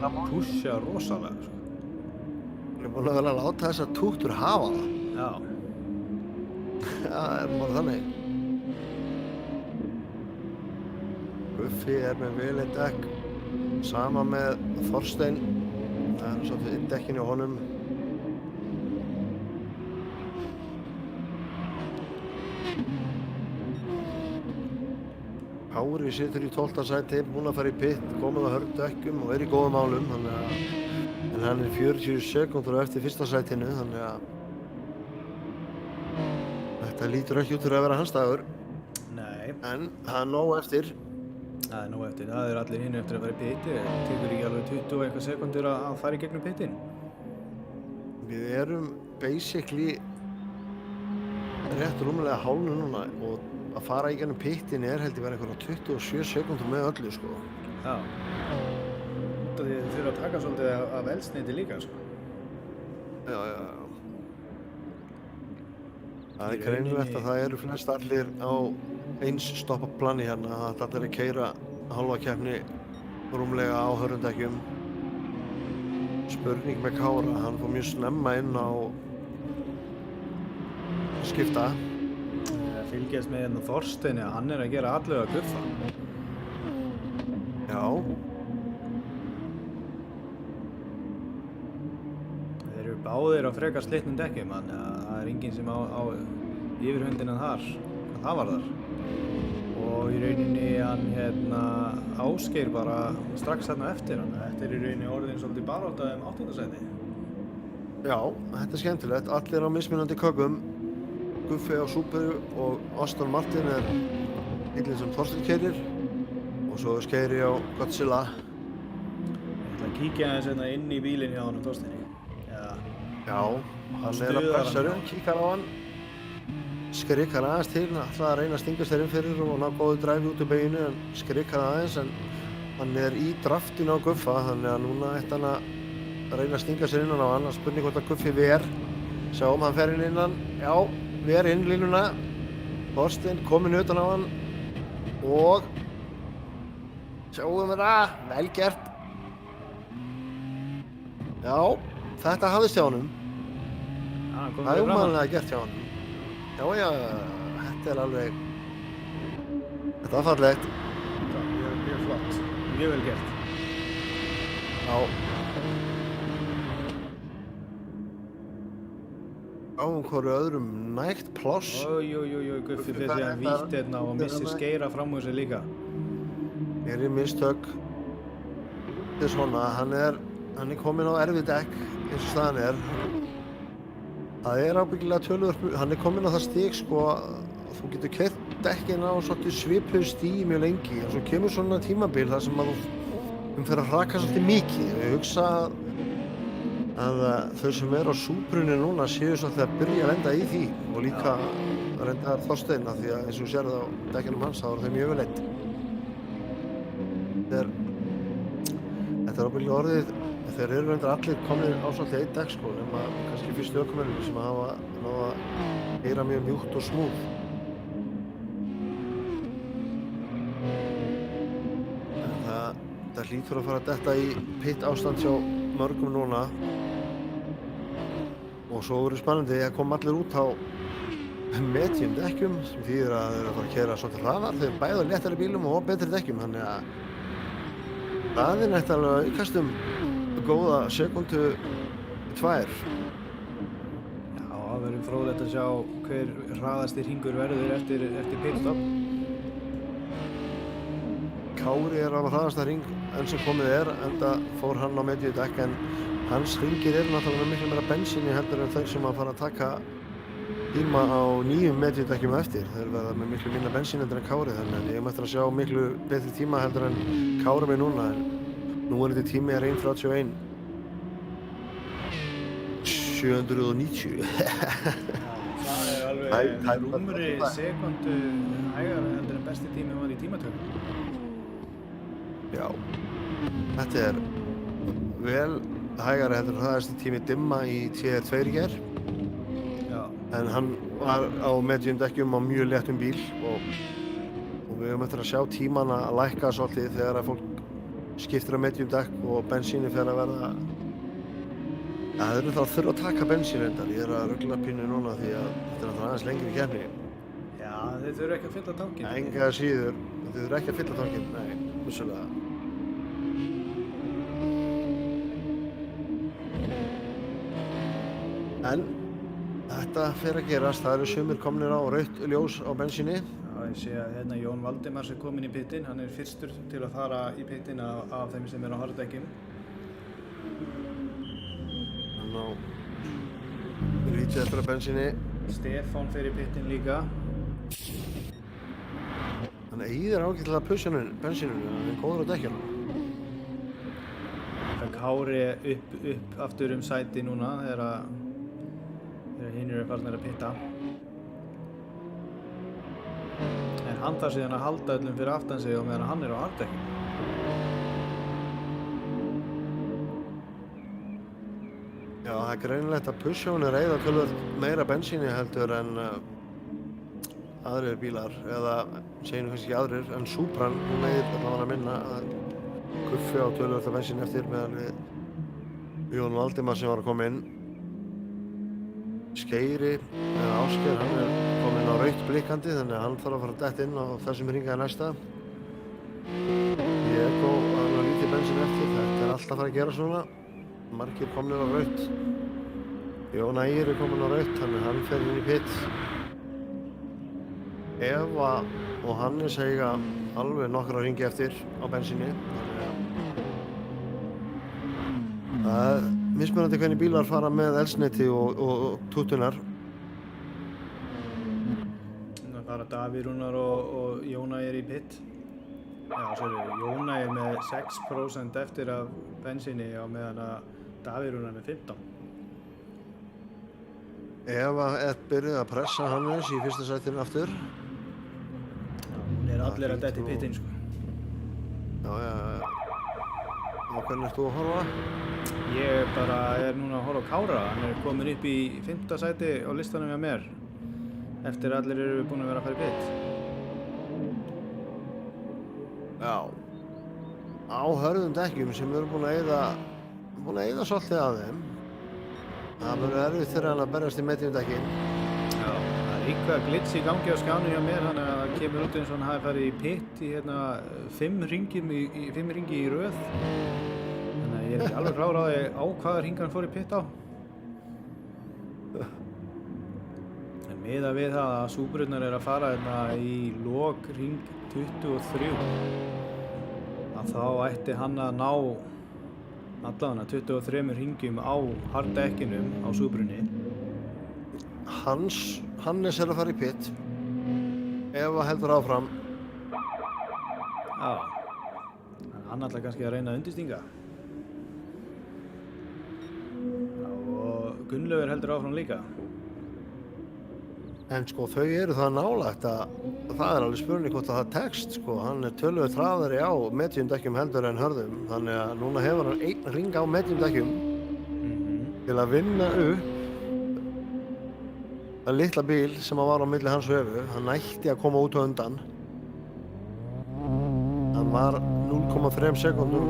að pusha rosalega, sko. Hann er búinn að vera að láta þessa túktur hafa það. Já. Það er bara þannig. Guffi er með vel eitt dekk, sama með Þorstein. Það er svolítið eitt dekkin hjá honum. Kári situr í 12. sæti, búinn að fara í pitt, komið á hörndekkum og er í góðum málum, en hann er 40 sekúndur eftir 1. sætinu, þannig að þetta lítur ekki út fyrir að vera hans dagur. Nei. En það er nóg eftir. Það er nóg eftir. Það er allir hinn eftir að fara í pitti. Það tekur ekki alveg 20 og eitthvað sekúndur að fara í gegnum pittin. Við erum basically rétt rúmlega hálnu núna og að fara í gegnum pittin er held ég verið einhverja 27 sekúndur með öllu, sko. Já. Þið þurfa að taka svolítið af eldsneyti líka, sko. Já. Það er greinilegt að það eru flest allir á eins stoppaplani hérna, að allir er að keyra hálfa keppni rúmlega á hörundekkjum. Spurning með Kára, hann fór mjög snemma inn á skipta. Fylgjast með hérna Þorsteini að hann er að gera allu að Guffa. Já. Þeir eru báðir á frekar slitnum dekkjum, þannig að það er enginn sem á yfirhöndina þar, hvað það var þar. Og í rauninni hann Ásgeir bara strax þarna eftir hann. Þetta er í rauninni orðin svolítið barátta 8. sæti. Já, þetta er skemmtilegt. Allir á mismunandi kökum. Guffi á Subaru og Aston Martin er bílinn sem Þorsteinn keyrir og svo er Skeiri á Godzilla. Ég ætla að kíkja aðeins hérna inn í bílinn hjá honum Þorsteini. Já, hann er að pressaru, kíkar á hann, skrikkar aðeins til, ætlaði að reyna að stingast þér inn fyrir og ná góðu dræfi út úr beginu en skrikkar aðeins en hann er í draftinu á Guffa þannig að núna ætti hann að reyna að stinga sér innan á hann, spurning hvort að Guffi ver, sjáum hann fer inn innan, já. Ver inn línuna, Þorsteinn kominn utan á hann og sjáum við það, vel gert. Já, þetta hafðist hjá honum. Það er ómannlega gert hjá honum. Já, þetta er alveg, þetta var fallegt. Þetta var mjög flott, mjög vel gert. Já. Á hverju öðrum nægt pláss. Guffi fyrir sig að vítt hérna og missir Skeira fram úr sig líka. Er í mistök. Þetta er svona, hann er kominn á erfið dekk eins og staðan er. Það er ábyggilega töluvert, hann er kominn á það stig sko að þú getur keyrt dekkin á svolítið svipuðu stigi mjög lengi og svo kemur svona tímabil þar sem að þú fer að hraka svolítið mikið. Ég hugsa að þau sem eru á Subrunni núna séu svolítið að byrja að lenda í því og líka reyndar Þorsteina því að eins og þú sérð á dekkinum hans þá eru þau mjög yfirleitt. Þetta er ábyggilega orðið, þeir eru reyndar allir komnir á svolítið eitt dekk sko nema kannski fyrstu ökumennir sem hafa náð að heyra mjög mjúkt og smúð. En það hlýtur að fara að detta í pitt ástand hjá mörgum núna. Og svo verður spennandi að koma allir út á medium dekkjum sem þýðir að þeir eru að fara að keyra svolítið hraðar. Þeir eru bæði á léttari bílum og betri dekkjum þannig að það er nættilega aukast góða sekundu 2. Já, það verður fróðlegt að sjá hver hraðasti hringur verður eftir pitstop. Kári á hraðasta hring enn sem komið enda fór hann á medium dekk en hans hringir náttúrulega með miklu meira bensíni heldur en þau sem að fara að taka tíma á nýjum medium dekkjum eftir. Þeir verða með miklu minna bensín heldur en Kári þannig að ég eftir að sjá miklu betri tíma heldur en Kári með núna en nú er þetta tími 1:31 790 Það alveg rúmri sekundu hægara heldur en besti tími var í tímatökum. Já, þetta er vel hægari heldur en hraðasti tími Dimma í TR2 í gær. Já. En hann var á medium dekkjum á mjög léttum bíl og við höfum eftir að sjá tímana að lækka svolítið þegar að fólk skiptir á medium dekk og bensíni fer að verða það eru þá að þurfa að taka bensín reyndar. Ég að rugla pínu núna því að þetta er aðeins lengri keppni. Já, þeir þurfa ekki að fylla tankinn. Enga síður, þeir þurfa ekki að fylla tankinn, nei, vissulega. En þetta fer að gerast, það eru sumir komnir á rautt ljós á bensíni. Já, ég sé að hérna Jón Valdimars er kominn í pitinn, hann er fyrstur til að fara í pitinn af þeim sem er á harddekkjum. Hann á lítið eftir að bensíni. Stefán fer í pitinn líka. Hann eyðir ágætlega bensíninu, hann er góður á dekkjunum. Það Kári upp aftur sæti núna þegar hinir eru farnir að pitta. En hann þarf síðan að halda öllum fyrir aftan sig á meðan hann er á harddekkjum. Já, það er greinilegt að Peugeot er eyða töluvert meira bensíni heldur en aðrir bílar, eða segjum kannski ekki aðrir, en Supran, hún eyðir allavega minna að Guffi á töluvert af bensín eftir meðan við Jón Valdimar sem var að koma inn. Skeiri, eða Ásgeir, hann er kominn á rautt blikkandi þannig að hann þarf að fara að detta inn á þessum hringaði næsta. Diego, hann var lítið bensín eftir, þetta er alltaf að fara að gera svona. Margir komnir á rautt. Jón Ægir er kominn á rautt, þannig að hann fer inn í pitt. Eva og Hannes eiga alveg nokkra hringi eftir á bensíni. Það er mismunandi hvernig bílar fara með eldsneyti og tútunar. Það fara Davíð Rúnar og Jón Ægir í pitt. Já, Jón Ægir með 6% eftir af bensíni á meðan að Davíð Rúnar með 15. Eva er byrjuð að pressa Hannes í fyrsta sætinu aftur. Já, hún er allir að detta í pittinn, sko. Já. Og hvernig ert þú að horfa? Ég bara er núna að horfa á Kára. Hann er komin upp í 5. sæti á listanum hjá mér. Eftir að allir eru búin að vera að fara í pitt. Já. Á hörðum dekkjum sem við erum búin að eyða svolítið af þeim. Það verður erfitt fyrir hann að berjast í medium dekkin. Já, það er eitthvað glits í gangi á skjánum hjá mér, þannig að það kemur út eins og hann hafi farið í pitt í 5 hringi í röð. Þannig að ég er ekki alveg klár á því á hvaða hringa hann fór í pitt á. En miðað við það að Subrurnar er að fara í lok hring 23, að þá ætti hann að ná allavega 23 hringjum á harddekkinum á Subrunni. Hannes er að fara í pitt. Eva heldur áfram. Já, hann ætlar kannski að reyna að undirstinga. Já, og Gunnlaugur heldur áfram líka. En sko þau eru það nálægt að það er alveg spurning hvort að það tekst sko. Hann er töluvert hraðari á medium dekkjum heldur en hörðum. Þannig að núna hefur hann 1 hring á medium dekkjum til að vinna upp að litla bíl sem var á milli hans og Evu. Hann ætti að koma út á undan. Hann var 0,3 sekúndum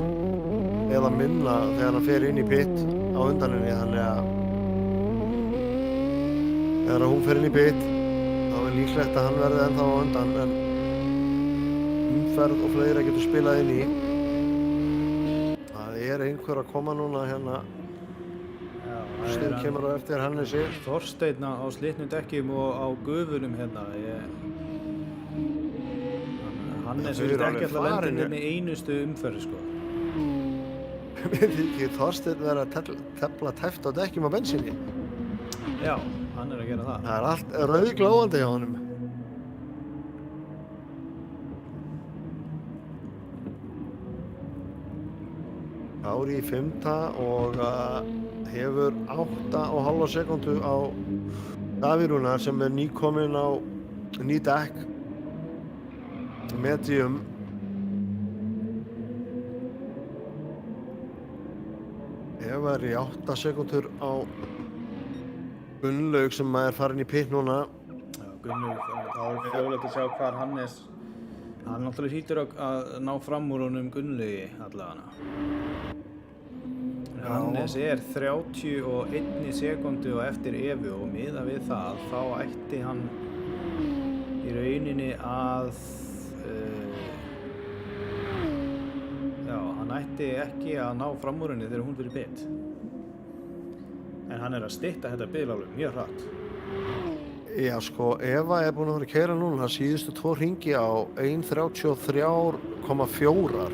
eða minna þegar hann fer inn í pitt á undan henni. Þannig að þegar hún fer inn í pitt, þá er líklegt að hann verði ennþá á undan, en umferð og fleira getur spilað inn í. Það er einhver að koma núna hérna. Já, Stund kemur á eftir Hannesi. Þorsteinn á slitnum dekkjum og á gufunum hérna. Hannes þau eru vildi alveg ekki alltaf lenda farin, inn í einustu umferð, sko. Mér þykir Þorsteinn vera að tefla tæft á dekkjum á bensinni. Já, hann er að gera það. Það er allt rauðglóðandi hjá honum. Kári í 5. og hefur 8,5 sekúndu á Davíð Rúnar sem er nýkominn á ný dekk. Medium. Eva er í 8 sekúndur á Gunnlaug sem er farin í pit núna. Já, Gunnlaug, þá er fróðilegt að sjá hvað Hannes, hann náttúrulega hlýtur að ná fram úr honum Gunnlaugi allavega. Hannes er 31 sekúndu á eftir Evu og miðað við það, þá ætti hann í rauninni að, hann ætti ekki að ná fram úr henni þegar hún fyrir pit. En hann er að stytta þetta bil alveg mjög hratt. Já sko, Eva er búin að vera að keyra núna síðustu 2 hringi á 1:33,4.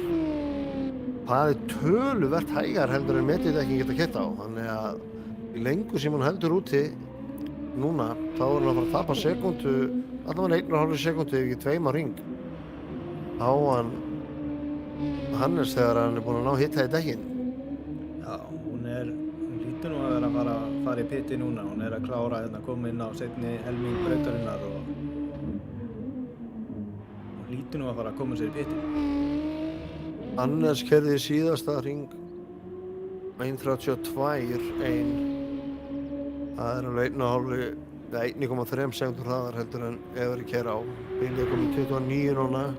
Það er töluvert hægar heldur en metidekking geta keyrt á. Þannig að í lengur sem hún heldur úti núna, þá er hann að fara að tapa sekúndu, allavega 1,5 sekúndu ef ekki 2 hring. Á Hannes þegar hann er búin að ná hitta í dekkin. Já, hún hlýtur nú að vera að fara í piti núna. Hún er að klára hérna að koma inn á seinni helming brautarinnar og hún hlýtur nú að fara að koma sér í piti. Hannes keyrði í síðasta hring 1:32,1. Það er alveg 1,3 sekúndur hraðar heldur en Eva er að keyra á. Bílið er komið 29 núna.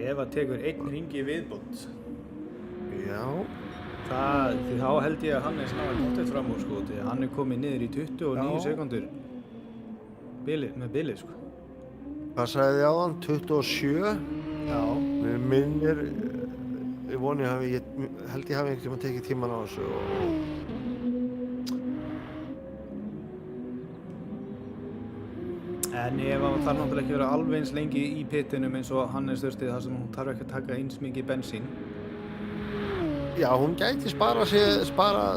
Eva tekur 1 hring í viðbót. Já. Því þá held ég að Hannes náði pottet fram úr, sko, því hann er komið niður í 29 sekúndur með bilið, sko. Hvað sagði þið áðan? 27? Já. Mér minnir, ég held ég hafi einhvern tímann tekið tíman á þessu og En Eva þarf náttúrulega ekki að vera alveg eins lengi í pitinum eins og Hannes þurfti þar sem hún þarf ekki að taka eins mikið bensín. Já, hún gæti spara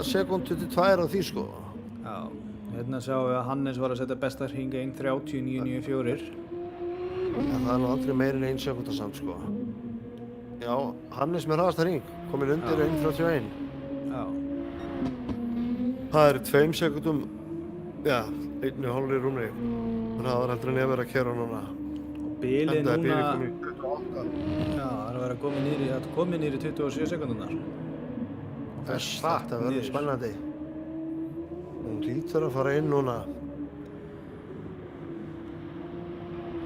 sekúndu til 2 á því, sko. Já, hérna sjáum við að Hannes var að setja besta hringa 1:30,994. Já, það er nú aldrei meir en 1 sekúnda samt, sko. Já, Hannes með hraðasta hring, komin undir 1:31. Já. Það er 2 sekúndum, 1,5 rúmri. Þannig að það er heldur en Eva er að keyra núna. Og bilið núna... Bilið komið í 28. Já, það er að vera komið niður í 27 sekúndunar. Þetta verður spennandi. Hún hlýtur að fara inn núna.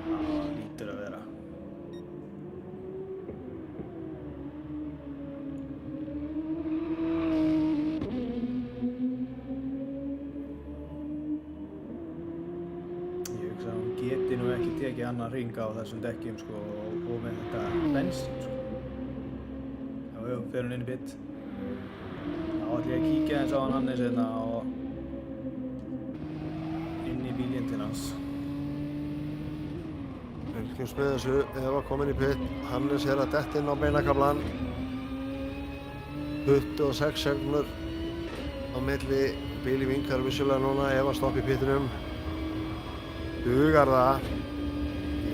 Já, hlýtur að vera. Geti nú ekki tekið annan hring á þessum dekkjum, sko, og með þetta bensín, sko. Já, fer hún inn í pit. Þá ætlum ég að kíkja eins á Hannes hérna og inn í bílinn til hans. Fylgjumst með þessu, Eva komin í pit. Hannes er að detta inn á beinakaflan. 26 sekúndur á milli. Bíl í vinkar vissulega núna, Eva stopp í pitinum. Dugar það.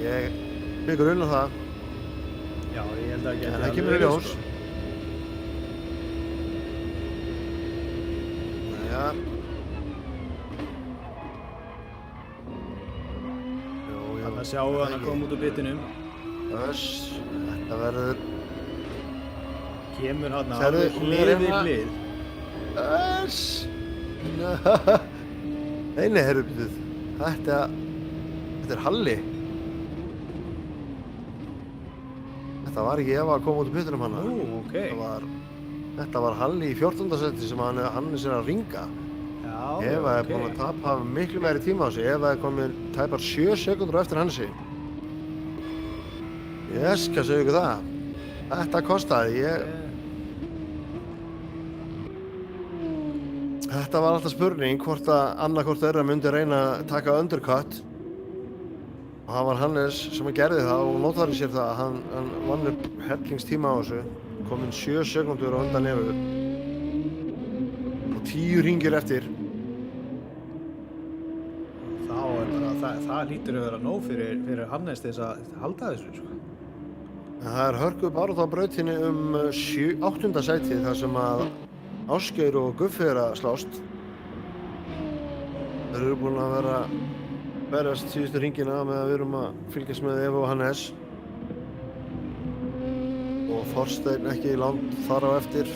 Ég grunna það. Já, ég held að En það kemur í ljós. Jæja. Þarna sjáum við hann að koma út úr bitinum. Þetta verður... Kemur hann Sérðu, alveg hlið við hlið. Nei, heyrðu býtuð. Þetta er Halli. Þetta var ekki Eva að koma út úr pittinum hana. Ok. Þetta var Halli í 14. seti sem Hannes er að ringa. Já, Eva er búin að tapa miklu meiri tíma á sig. Eva er komin tæpar 7 sekúndur á eftir Hannesi. Yes, hvað segir ykkur það? Þetta kostaði. Þetta var alltaf spurning hvort að annarkvort þeirra myndi reyna að taka undercut og það var Hannes sem gerði það og notaði sér það að hann vann upp hellingstíma á þessu, kominn 7 sekúndur á undan Evu og 10 hringir eftir. Þá bara, það hlýtur að vera nóg fyrir Hannes til þess að halda þessu, sko. En það er hörku baráttu á brautinni 8. sætið þar sem að Ásgeir og Guffi eru að slást. Þeir eru búin að vera berjast síðustu hringina með að við erum að fylgjast með Evu og Hannes. Og Þorsteinn ekki langt þar á eftir.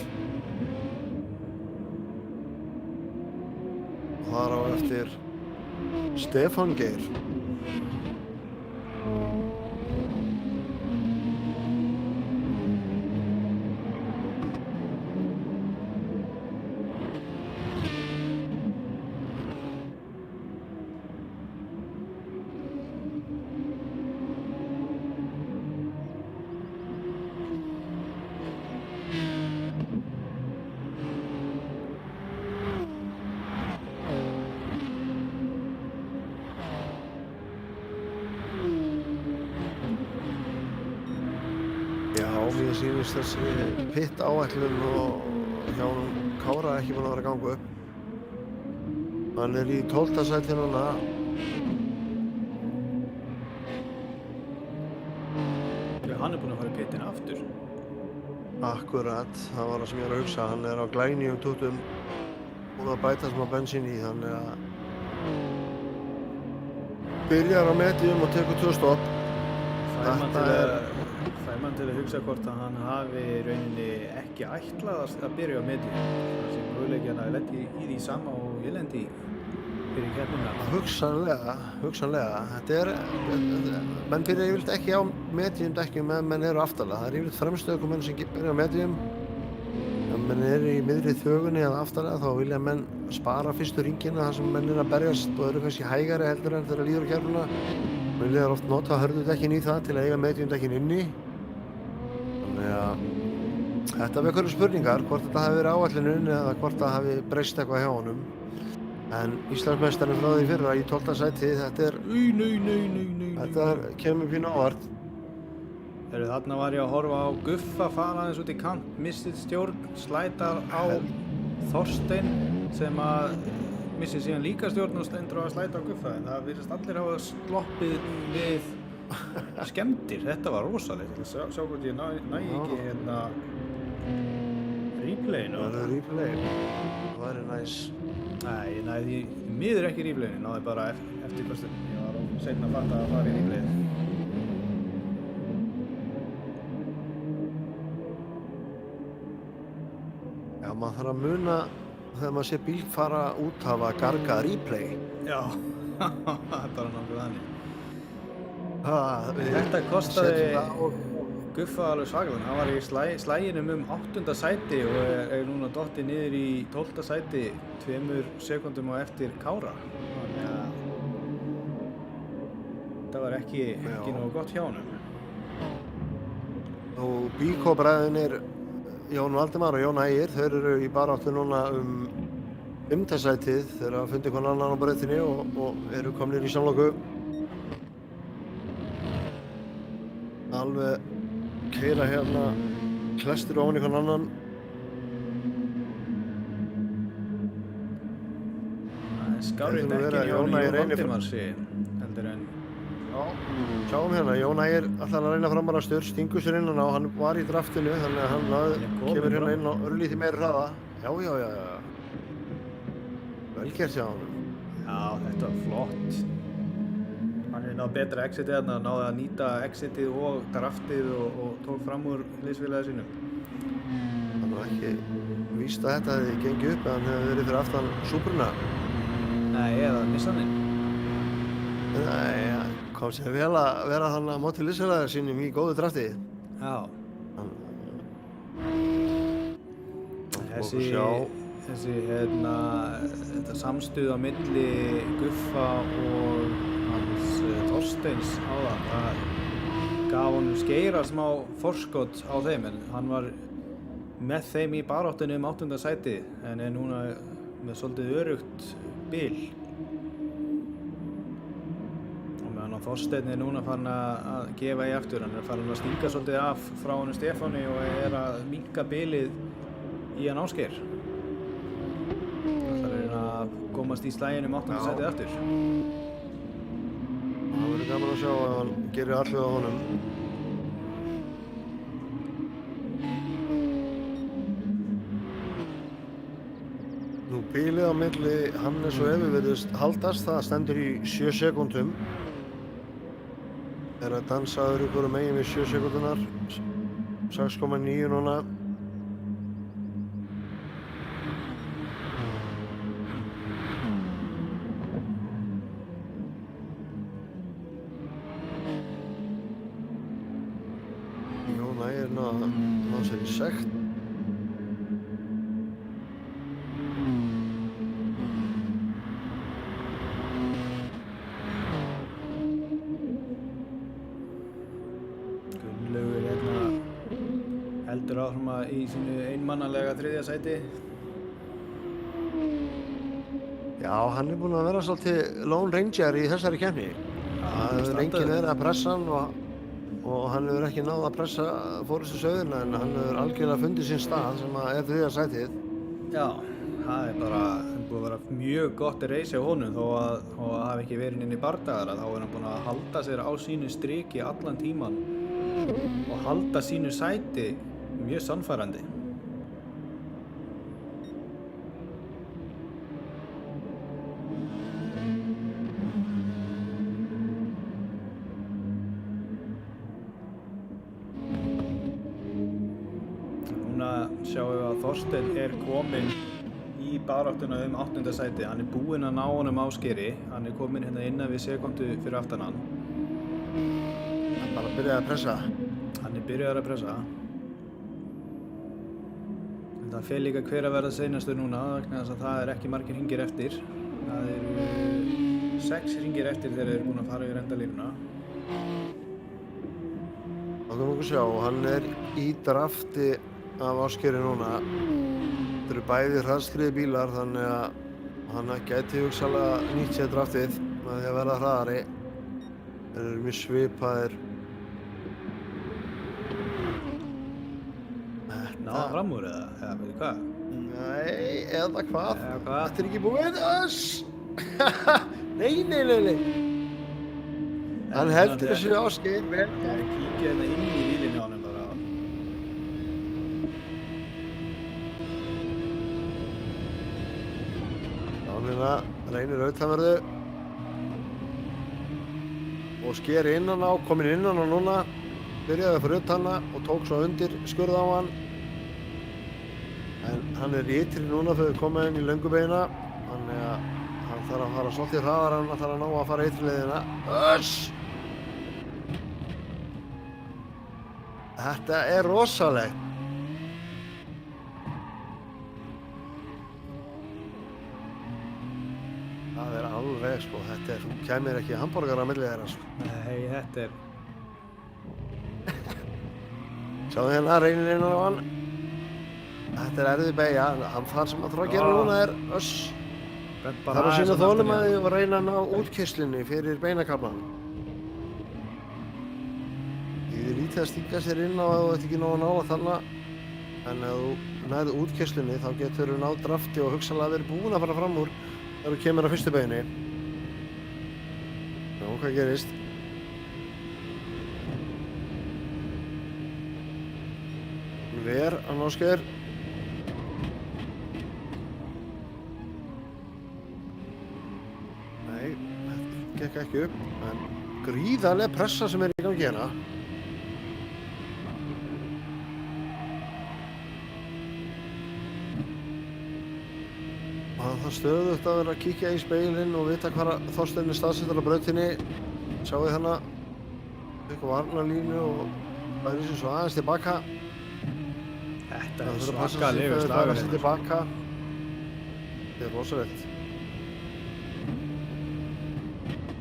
Og þar á eftir Stefán Geir. Mér sýnist þessi pitt áætlun og hjá Kára ekki búin að vera að ganga upp. Hann er í 12. sæti núna. Hann er búinn að fara í pittin aftur. Akkurat, það var það sem ég er að hugsa. Hann er á glænýjum tútum, búinn að bæta smá bensín í, þannig að byrjar á medium og tekur 2 stopp. Fær mann til að hugsa hvort að hann hafi í rauninni ekki ætlað að byrja á medium. Það sem möguleikinn að lendi í því sama og ég lendi fyrir keppnina. Hugsanlega. Þetta er, menn byrja yfirleitt ekki á medium dekkjum ef menn eru aftarlega. Það er yfirleitt fremstu ökumenn sem byrja á medium. Ef menn eru í miðri þögunni eða aftarlega þá vilja menn spara fyrstu hringina þar sem menn eru að berjast og eru kannski hægari heldur en þegar líður á keppnina. Vilja þær oft nota hörðu dekkin í það til að eiga medium dekkin inni. Þannig að þetta vekur spurningar hvort þetta hafi verið áætlunin eða hvort það hafi breyst eitthvað hjá honum. En Íslandsmeistarinn frá því fyrra í 12. sæti, þetta er... Nei. Þetta kemur pínu ávart. Þarna var ég að horfa á Guffa fara aðeins út í kant, missið stjórn, slætar á Þorsteinn sem að missið síðan líka stjórn og stendur á að slæta á Guffa, en það virðist allir hafa sloppið við skemmdir. Þetta var rosalegt. Sjá hvort ég næ ekki hérna replayinu. Það er replay. Það væri næs. Nei, ég næði miður ekki replayinu, náði bara eftir kostum. Ég var seinna að fatta að fara í replayið. Já, maður þarf að muna þegar maður sé bíl fara út hafa gargað replay. Já, þetta var nokkuð þannig. Við Þetta kostaði setjum það og Guffa alveg svakalega. Hann var í slæginum 8. sæti og er núna dottið niður í 12. sæti 2 sekúndum á eftir Kára. Þannig að þetta var ekki nógu gott hjá honum. Og Bíkó-bræðurnir Jón Valdimar og Jón Ægir, þeir eru í baráttu núna 5. sætið. Þeir hafa fundið hvern annan á brautinni og eru komnir í samloku. Alveg keyra hérna klestir ofan í hvern annan. Það er skárri dekkin hjá Jón Valdimar heldur en... Sjáum hérna, Jón Ægir ætlar að reyna framarastur, stingur sér innan á, hann var í draftinu þannig að hann kemur hérna inn á örlítið meiri hraða. Já. Vel gert hjá honum. Já, þetta var flott. Hann náði betra exitið þarna, náði að nýta exitið og draftið og tók fram úr liðsfélagi sínum. Það var ekki víst að þetta hefði gengið upp eða hann hefði verið fyrir aftan Súbruna. Nei, eða Nissanin. Nei, kom sér vel að vera þannig að móti liðsfélagi sínum í góðu drafti. Já. Þetta samstuð á milli Guffa og hans Þorsteins áðan, það gaf honum Skeira smá forskot á þeim, en hann var með þeim í baráttunni 8. sæti en er núna með svolítið örugt bil. Og meðan á Þorsteinn núna farin að gefa í aftur, hann farin að stinga svolítið af frá honum Stefáni og að minnka bilið í hann Ásgeir. Það er að komast í slaginn 8. sætið aftur. Það verður gaman að sjá að hann gerir allveg á honum. Nú bílið á milli Hannes og Evu virðist haldast, það stendur í 7 sekúndum. Er að dansaður ykkur megin við 7 sekúndunar, 6,9 núna. Jón Ægir ná sér í sekt. Heldur áfram í sínu einmannalega 3. sæti. Já, hann er búinn að vera svolítið Lone Ranger í þessari keppni. Það hefur enginn verið að pressa hann og hann hefur ekki náð að pressa forystusauðina, en hann hefur algjörlega fundið sinn stað sem er 3. sætið. Já, það er bara búið að vera mjög gott reis hjá honum þó að hafi ekki verið inn í bardagar, þá er hann búinn að halda sér á sínu striki allan tíman og halda sínu sæti mjög sannfærandi. Núna sjáum við að Þorsteinn er kominn í baráttuna 8. sæti. Hann er búinn að ná honum Ásgeiri. Hann er kominn hérna innan við sekundu fyrir aftan hann. Hann bara byrjaði að pressa. Hann er byrjaður að pressa. En það fer líka hver að verða seinastur núna, vegna þess að það er ekki margir hringir eftir. Það eru 6 hringir eftir þegar þeir eru búin að fara yfir endalínuna. Það kan okkur sjá, hann er í drafti af Ásgeiri núna. Þetta eru bæði hraðskriði bílar, þannig að hann gæti hugsanlega nýtt sér draftið með því að verða hraðari. Þeir eru mjög svipaðir. Náða fram úr eða veitu hvað? Nei, eða hvað? Eða hvað? Þetta er ekki búið. Nei. Hann heldur þessu Ásgeir vel. Ég kíkja hérna inn í bílinn hjá honum bara. Hann hérna reynir auðvitaðverðu og sker innan á, kominn innan á núna. Byrjaði fyrir utanna og tók svo undir skurð á hann. En hann er ytri núna þegar við komum inn í löngubeina, þannig að hann þarf að fara svolítið hraðar en hann þarf að ná að fara ytri leiðina. Þetta er rosalegt. Það er alveg sko, þetta er, þú kæmir ekki hamborgara á milli þeirra sko. Nei, þetta er... Sjáðu hérna, reynir innan á hann. Þetta er erfið beygja, það sem hann þarf að gera núna er Það þarf að sýna þolinmæði og reyna að ná útkeyrslunni fyrir beinakaflann. Þið er lítið að stinga sér inn á að þú ert ekki nógu nála þarna, en ef þú nærðu útkeyrslunni þá getur þú náð drafti og hugsanlega verið búin að fara fram úr þegar þú kemur á fyrstu beginni. Já, hvað gerist? Ver að Ásgeir. Nei, þetta gekk ekki upp, en gríðarleg pressa sem er í gangi hérna. Það stöðugt að vera að kíkja í speilinn og vita hvar Þorsteinn er staðsettur á brautinni. Sjáu þið hérna upp á varnarlínu og færir sér svo aðeins tilbaka. Þetta er svakalegur slagur hérna. Þetta er rosalegt.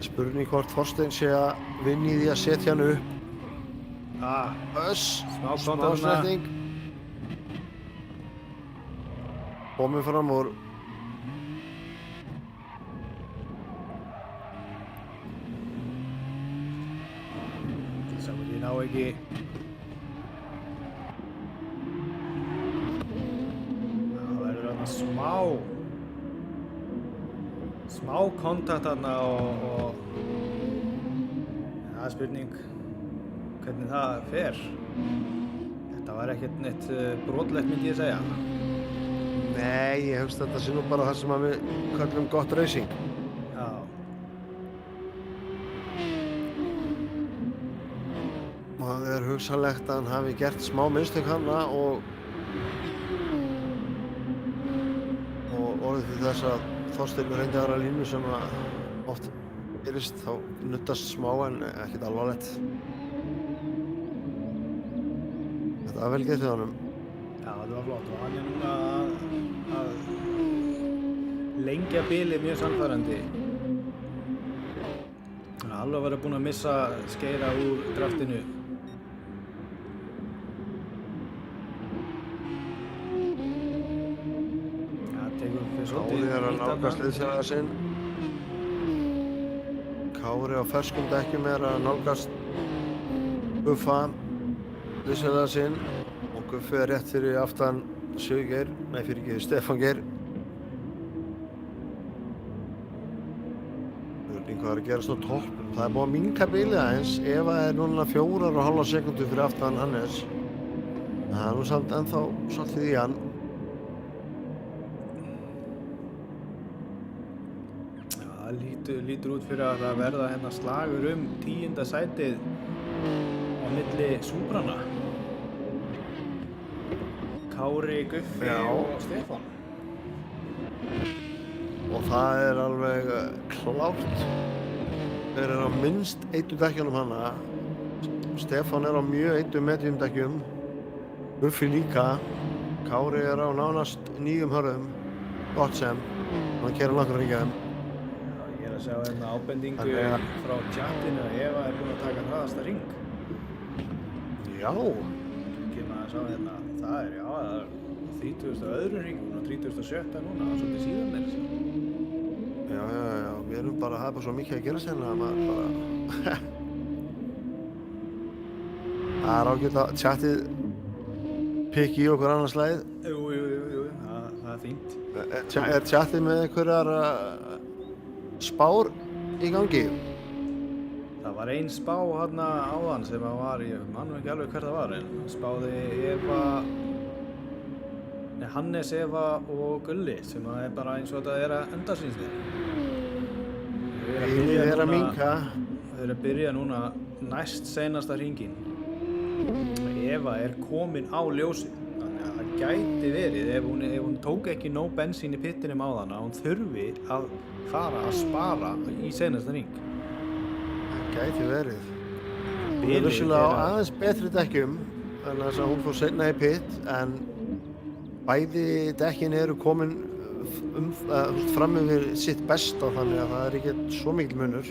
Spurning hvort Þorsteinn sé að vinna í því að setja hann upp. Smá snerting. Komum fram úr. Ég ná ekki... Það verður þarna smá kontakt þarna og það er spurning hvernig það fer. Þetta var ekkert neitt brotlegt myndi ég segja. Nei, ég hugst þetta sé nú bara það sem að við kallum gott racing. Já. Það er hugsanlegt að hann hafi gert smá mistök hana og orðið til þess að Þorsteinn reyndi aðra línu sem að oft gerist, þá nuttast smá en ekkert alvarlegt. Þetta var vel gert við honum. Já, þetta var flott og hann er núna að lengja bilið mjög sannfærandi. Hann er alveg verið búinn að missa skeiða úr draftinu. Kári er að nálgast liðsfélaga sinn. Kári á ferskum dekkjum er að nálgast Guffa, liðsfélaga sinn, og Guffi er rétt fyrir aftan Sigurgeir, nei fyrirgefðu, Stefán Geir. Spurning hvað er að gerast á toppnum. Það er búið að minnka bilið aðeins. Eva er núna 4,5 sekúndur fyrir aftan Hannes. Það er nú samt ennþá svolítið í hann. Það lítur út fyrir að það verða hérna slagur 10. sætið á milli Súbrana. Kári, Guffi og Stefán. Og það er alveg klárt. Þeir eru á minnst 1 dekkjunum hana. Stefán er á mjög 1 medium dekkjum. Guffi líka. Kári er á nánast 9 hörðum. Gott sem. Hann keyrir nokkur ringjaðum. Að sjá hérna ábendingu frá chatinu að Eva er búin að taka hraðasta ring. Já. Kynna að sjá hérna, það er 32. ringur og 37. núna, það er svolítið síðan með þessu. Já, við erum bara, það er bara svo mikið að gera sérna að maður bara... Það er ágætt að chatið pikki í okkur annars lagið. Jú, það er fínt. Er chatið með einhverjar spár í gangi? Það var ein spá hérna áðan sem að var, ég man ekki alveg hver það var, en spáði Hannes, Eva og Gulli sem að er bara eins og þetta er að enda síns við. Við erum að minnka. Þau eru að byrja núna næst seinasta hringinn. Eva er komin á ljósið. Þannig að það gæti verið, ef hún tók ekki nóg bensín í pittinum áðan, að hún þurfi að fara að spara í seinasta hring. Það gæti verið. Hún er vissulega á aðeins betri dekkjum, þannig að hún fór seinna í pitt, en bæði dekkin eru komin fram yfir sitt besta, þannig að það er ekki svo mikil munur.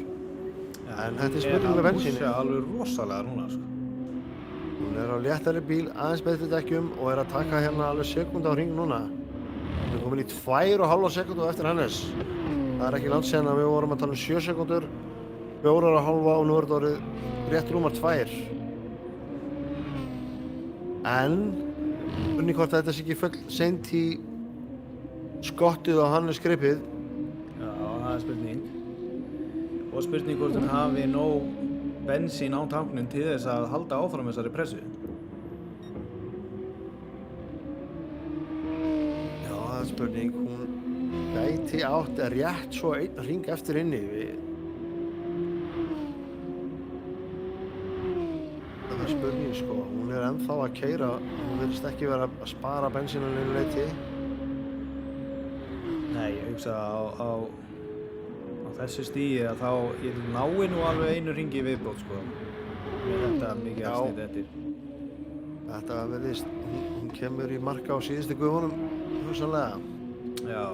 En þetta er spurning með bensíni. Hún er alveg rosalega núna, sko. Hún er á léttari bíl, aðeins betri dekkjum og er að taka hérna alveg sekúndu á hring núna. Hún er komin í 2,5 sekúndu eftir Hannes. Það er ekki langt síðan að við vorum að tala um 7 sekúndur, 4,5 og nú er þetta orðið rétt rúmar 2. En spurning hvort þetta sé ekki full seint í skottið á Hannes gripið. Já, það er spurning. Og spurning hvort hún hafi nóg bensín á tanknum til þess að halda áfram þessari pressu. Já, það er spurning. Hún gæti átt rétt svo einn hring eftir inni. Það er spurning, sko. Hún er ennþá að keyra. Hún virðist ekki vera að spara bensínu neinu leyti. Nei, ég hugsa á þessu stíi að þá ég nái nú alveg 1 hringi í viðbót, sko. Með þetta mikið afsnið eftir. Þetta verðist, hún kemur í marka á síðustu gufunum, hugsanlega. Já.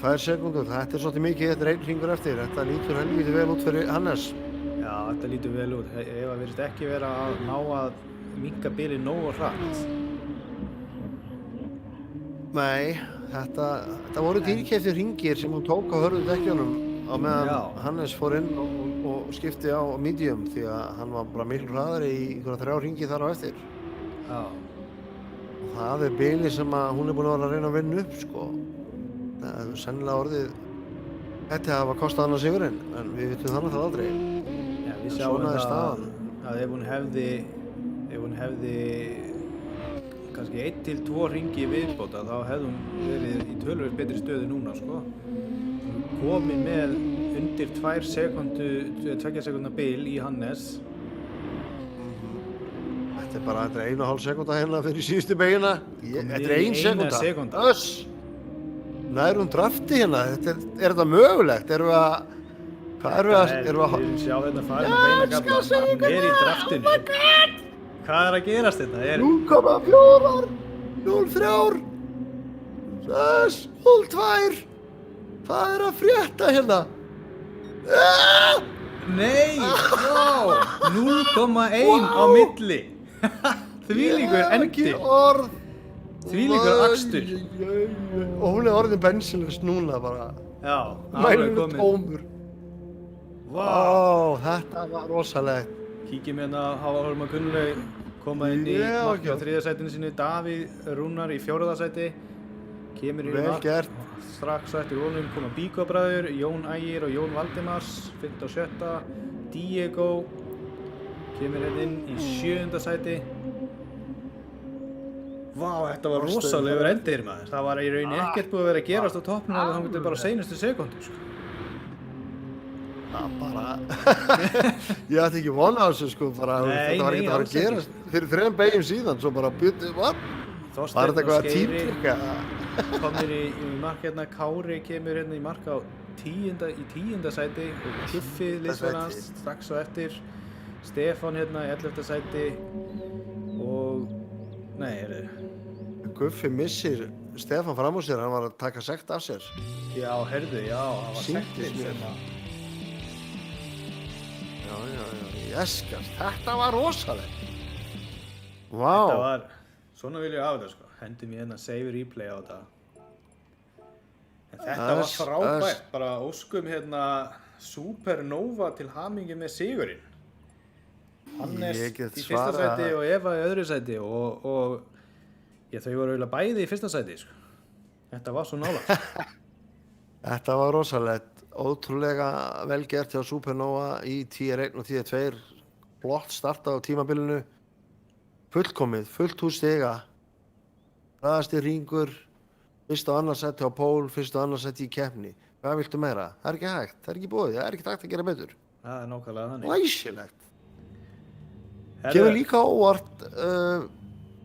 2 sekúndur, þetta er svolítið mikið, þetta er 1 hringur eftir. Þetta lítur helvítið vel út fyrir Hannes. Já, þetta lítur vel út. Eva virðist ekki vera að ná að minnka bilið nógu hratt. Nei, þetta voru dýrkeyptir hringir sem hún tók á hörðu dekkjunum á meðan Hannes fór inn og skipti á medium því að hann var bara miklu hraðari í einhverja 3 hringi þar á eftir. Já. Og það bilið sem að hún búin að vera að reyna að vinna upp, sko. Það hefur sennilega orðið þetta hafa kostað hann að sigurinn, en við vitum það náttúrulega aldrei. Já, við En sjáum svona er það staðan. að ef hún hefði kannski 1 til 2 hringi í viðbóta þá hefði hún verið í töluvert betri stöðu núna, sko. Komin með undir 2 sekúndna bil í Hannes. Þetta er bara 1,5 sekúnda hérna fyrir síðustu beygina. Þetta er 1 sekúnda. sekúnda. Öss! Nær hún drafti hérna? Er þetta mögulegt? Erum við að... Hvað erum við að... Við sjá þetta farin á beina gafla. Hún er í draftinu. Oh my god! Hvað er að gerast þetta? 0,4 0,3 0,2 Hvað er að frétta hérna? Nei! Wow! 0,1 á milli. Þvílíkur endi. Ekki orð. Þvílíkur akstur. Og hún er orðin bensínlaus núna bara. Já, Mælinu tómur. Vá! Þetta var rosalegt. Kíkjum hérna á Hálma Gunnlaug koma inn í marki á 3. sætinu sínu. Davíð Rúnar í 4. sæti. Kemur í Vel gert. Strax á eftir honum koma Bíkó-bræður, Jón Ægir og Jón Valdimars, 5. og 7. Diego kemur hérna inn í 7. sæti. Vá, þetta var rosalegur endir, maður. Það var í rauninni ekkert búið að vera að gerast á toppnum og það myndi bara seinustu sekundu, sko. Það bara... Ég ætti ekki vona á þessu, sko, bara þetta var ekkert að fara að gerast fyrir 3 beigjum síðan, svo bara byrju, what? Var þetta eitthvað að tímtrykka? Komnir í mark hérna, Kári kemur hérna í mark á 10. sæti og Kuffi liðsveinar hans strax á eftir. Stefán hérna í 11. sæti og... Nei, Guffi missir Stefán fram á sér, hann var að taka sekt af sér. Já, heyrðu, já, það var sektin sem að... Jeskast, þetta var rosalegt. Vá. Þetta var... Svona vil ég hafa þetta, sko. Hendum ég hérna save replay á þetta. En þetta var frábært, bara óskum hérna Supernova til hamingju með sigurinn. Hannes í 1. sæti og Eva í 2. sæti og já, þau voru eiginlega bæði í 1. sæti, sko. Þetta var svo nálægt. Þetta var rosalegt. Ótrúlega vel gert hjá Supernova í Tier 1 og Tier 2. Flott starta á tímabilinu. Fullkomið, fullt hús stiga. Hraðasti hringur, 1. og 2. sæti á pól, 1. og 2. sæti í keppni. Hvað viltu meira? Það er ekki hægt, það er ekki búið, það er ekki hægt að gera betur. Það er nákvæmlega þannig. Læsilegt. Kemur líka á óvart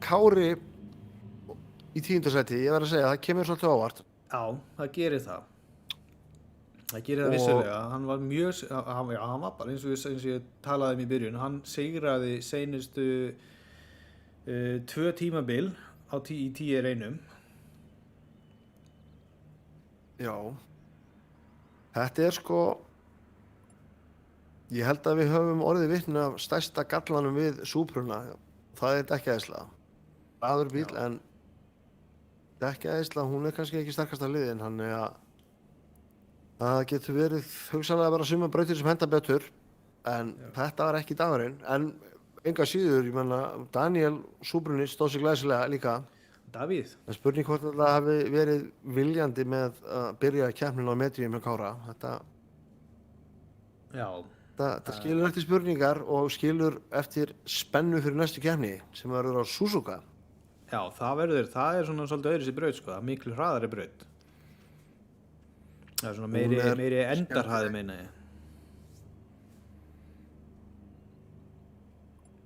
Kári í 10. sæti, ég verð að segja, það kemur svolítið á óvart. Já, það gerir það. Það gerir það vissulega. Hann var mjög, hann var bara eins og ég talaði í byrjun, hann sigraði seinustu 2 tímabil í Tier 1. Já. Þetta er sko, ég held að við höfum orðið vitni af stærsta gallanum við Supruna. Það er dekkjaæðisla. Hraður bíl, en dekkjaæðisla, hún er kannski ekki sterkasta liðin, hann er að það getur verið hugsanlega bara sumar brautir sem henda betur, en þetta var ekki dagurinn. En enga síður, ég menna, Daniel Subruni stóð sig glæsilega líka. Davíð. Það er spurning hvort það hafi verið viljandi með að byrja keppnina á medium með Kára. Þetta skilur eftir spurningar og skilur eftir spennu fyrir næstu keppni sem verður á Suzuka. Já, það er svona svolítið öðruvísi braut, sko, það er miklu hraðari braut. Það er svona meiri endarhraði, meina ég.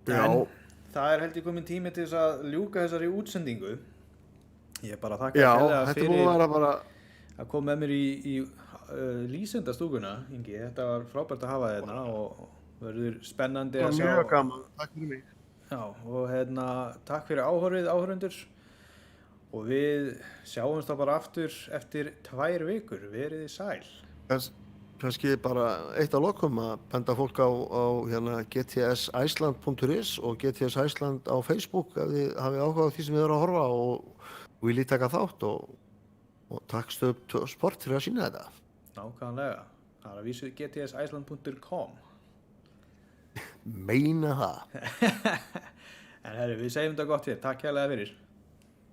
En það er held ég komin tími til þess að ljúka þessari útsendingu. Ég bara þakka fyrir að koma með mér í lýsendastúkuna, Ingi. Þetta var frábært að hafa þetta og verður spennandi að sjá. Mjög gaman, takk fyrir mig. Já, og takk fyrir áhorfendur. Og við sjáumst þá bara aftur eftir 2 vikur. Verið þið sæl. Kannski bara eitt að lokum að benda fólk á gtsiceland.is og GTS Iceland á Facebook ef þið hafið áhuga á því sem þið eru að horfa og viljið taka þátt og takk Stöð Sport fyrir að sýna þetta. Nákvæmlega. Það er að vísu gtsiceland.com. Meina það. En herru, við segjum þetta gott hér. Takk hérlega fyrir.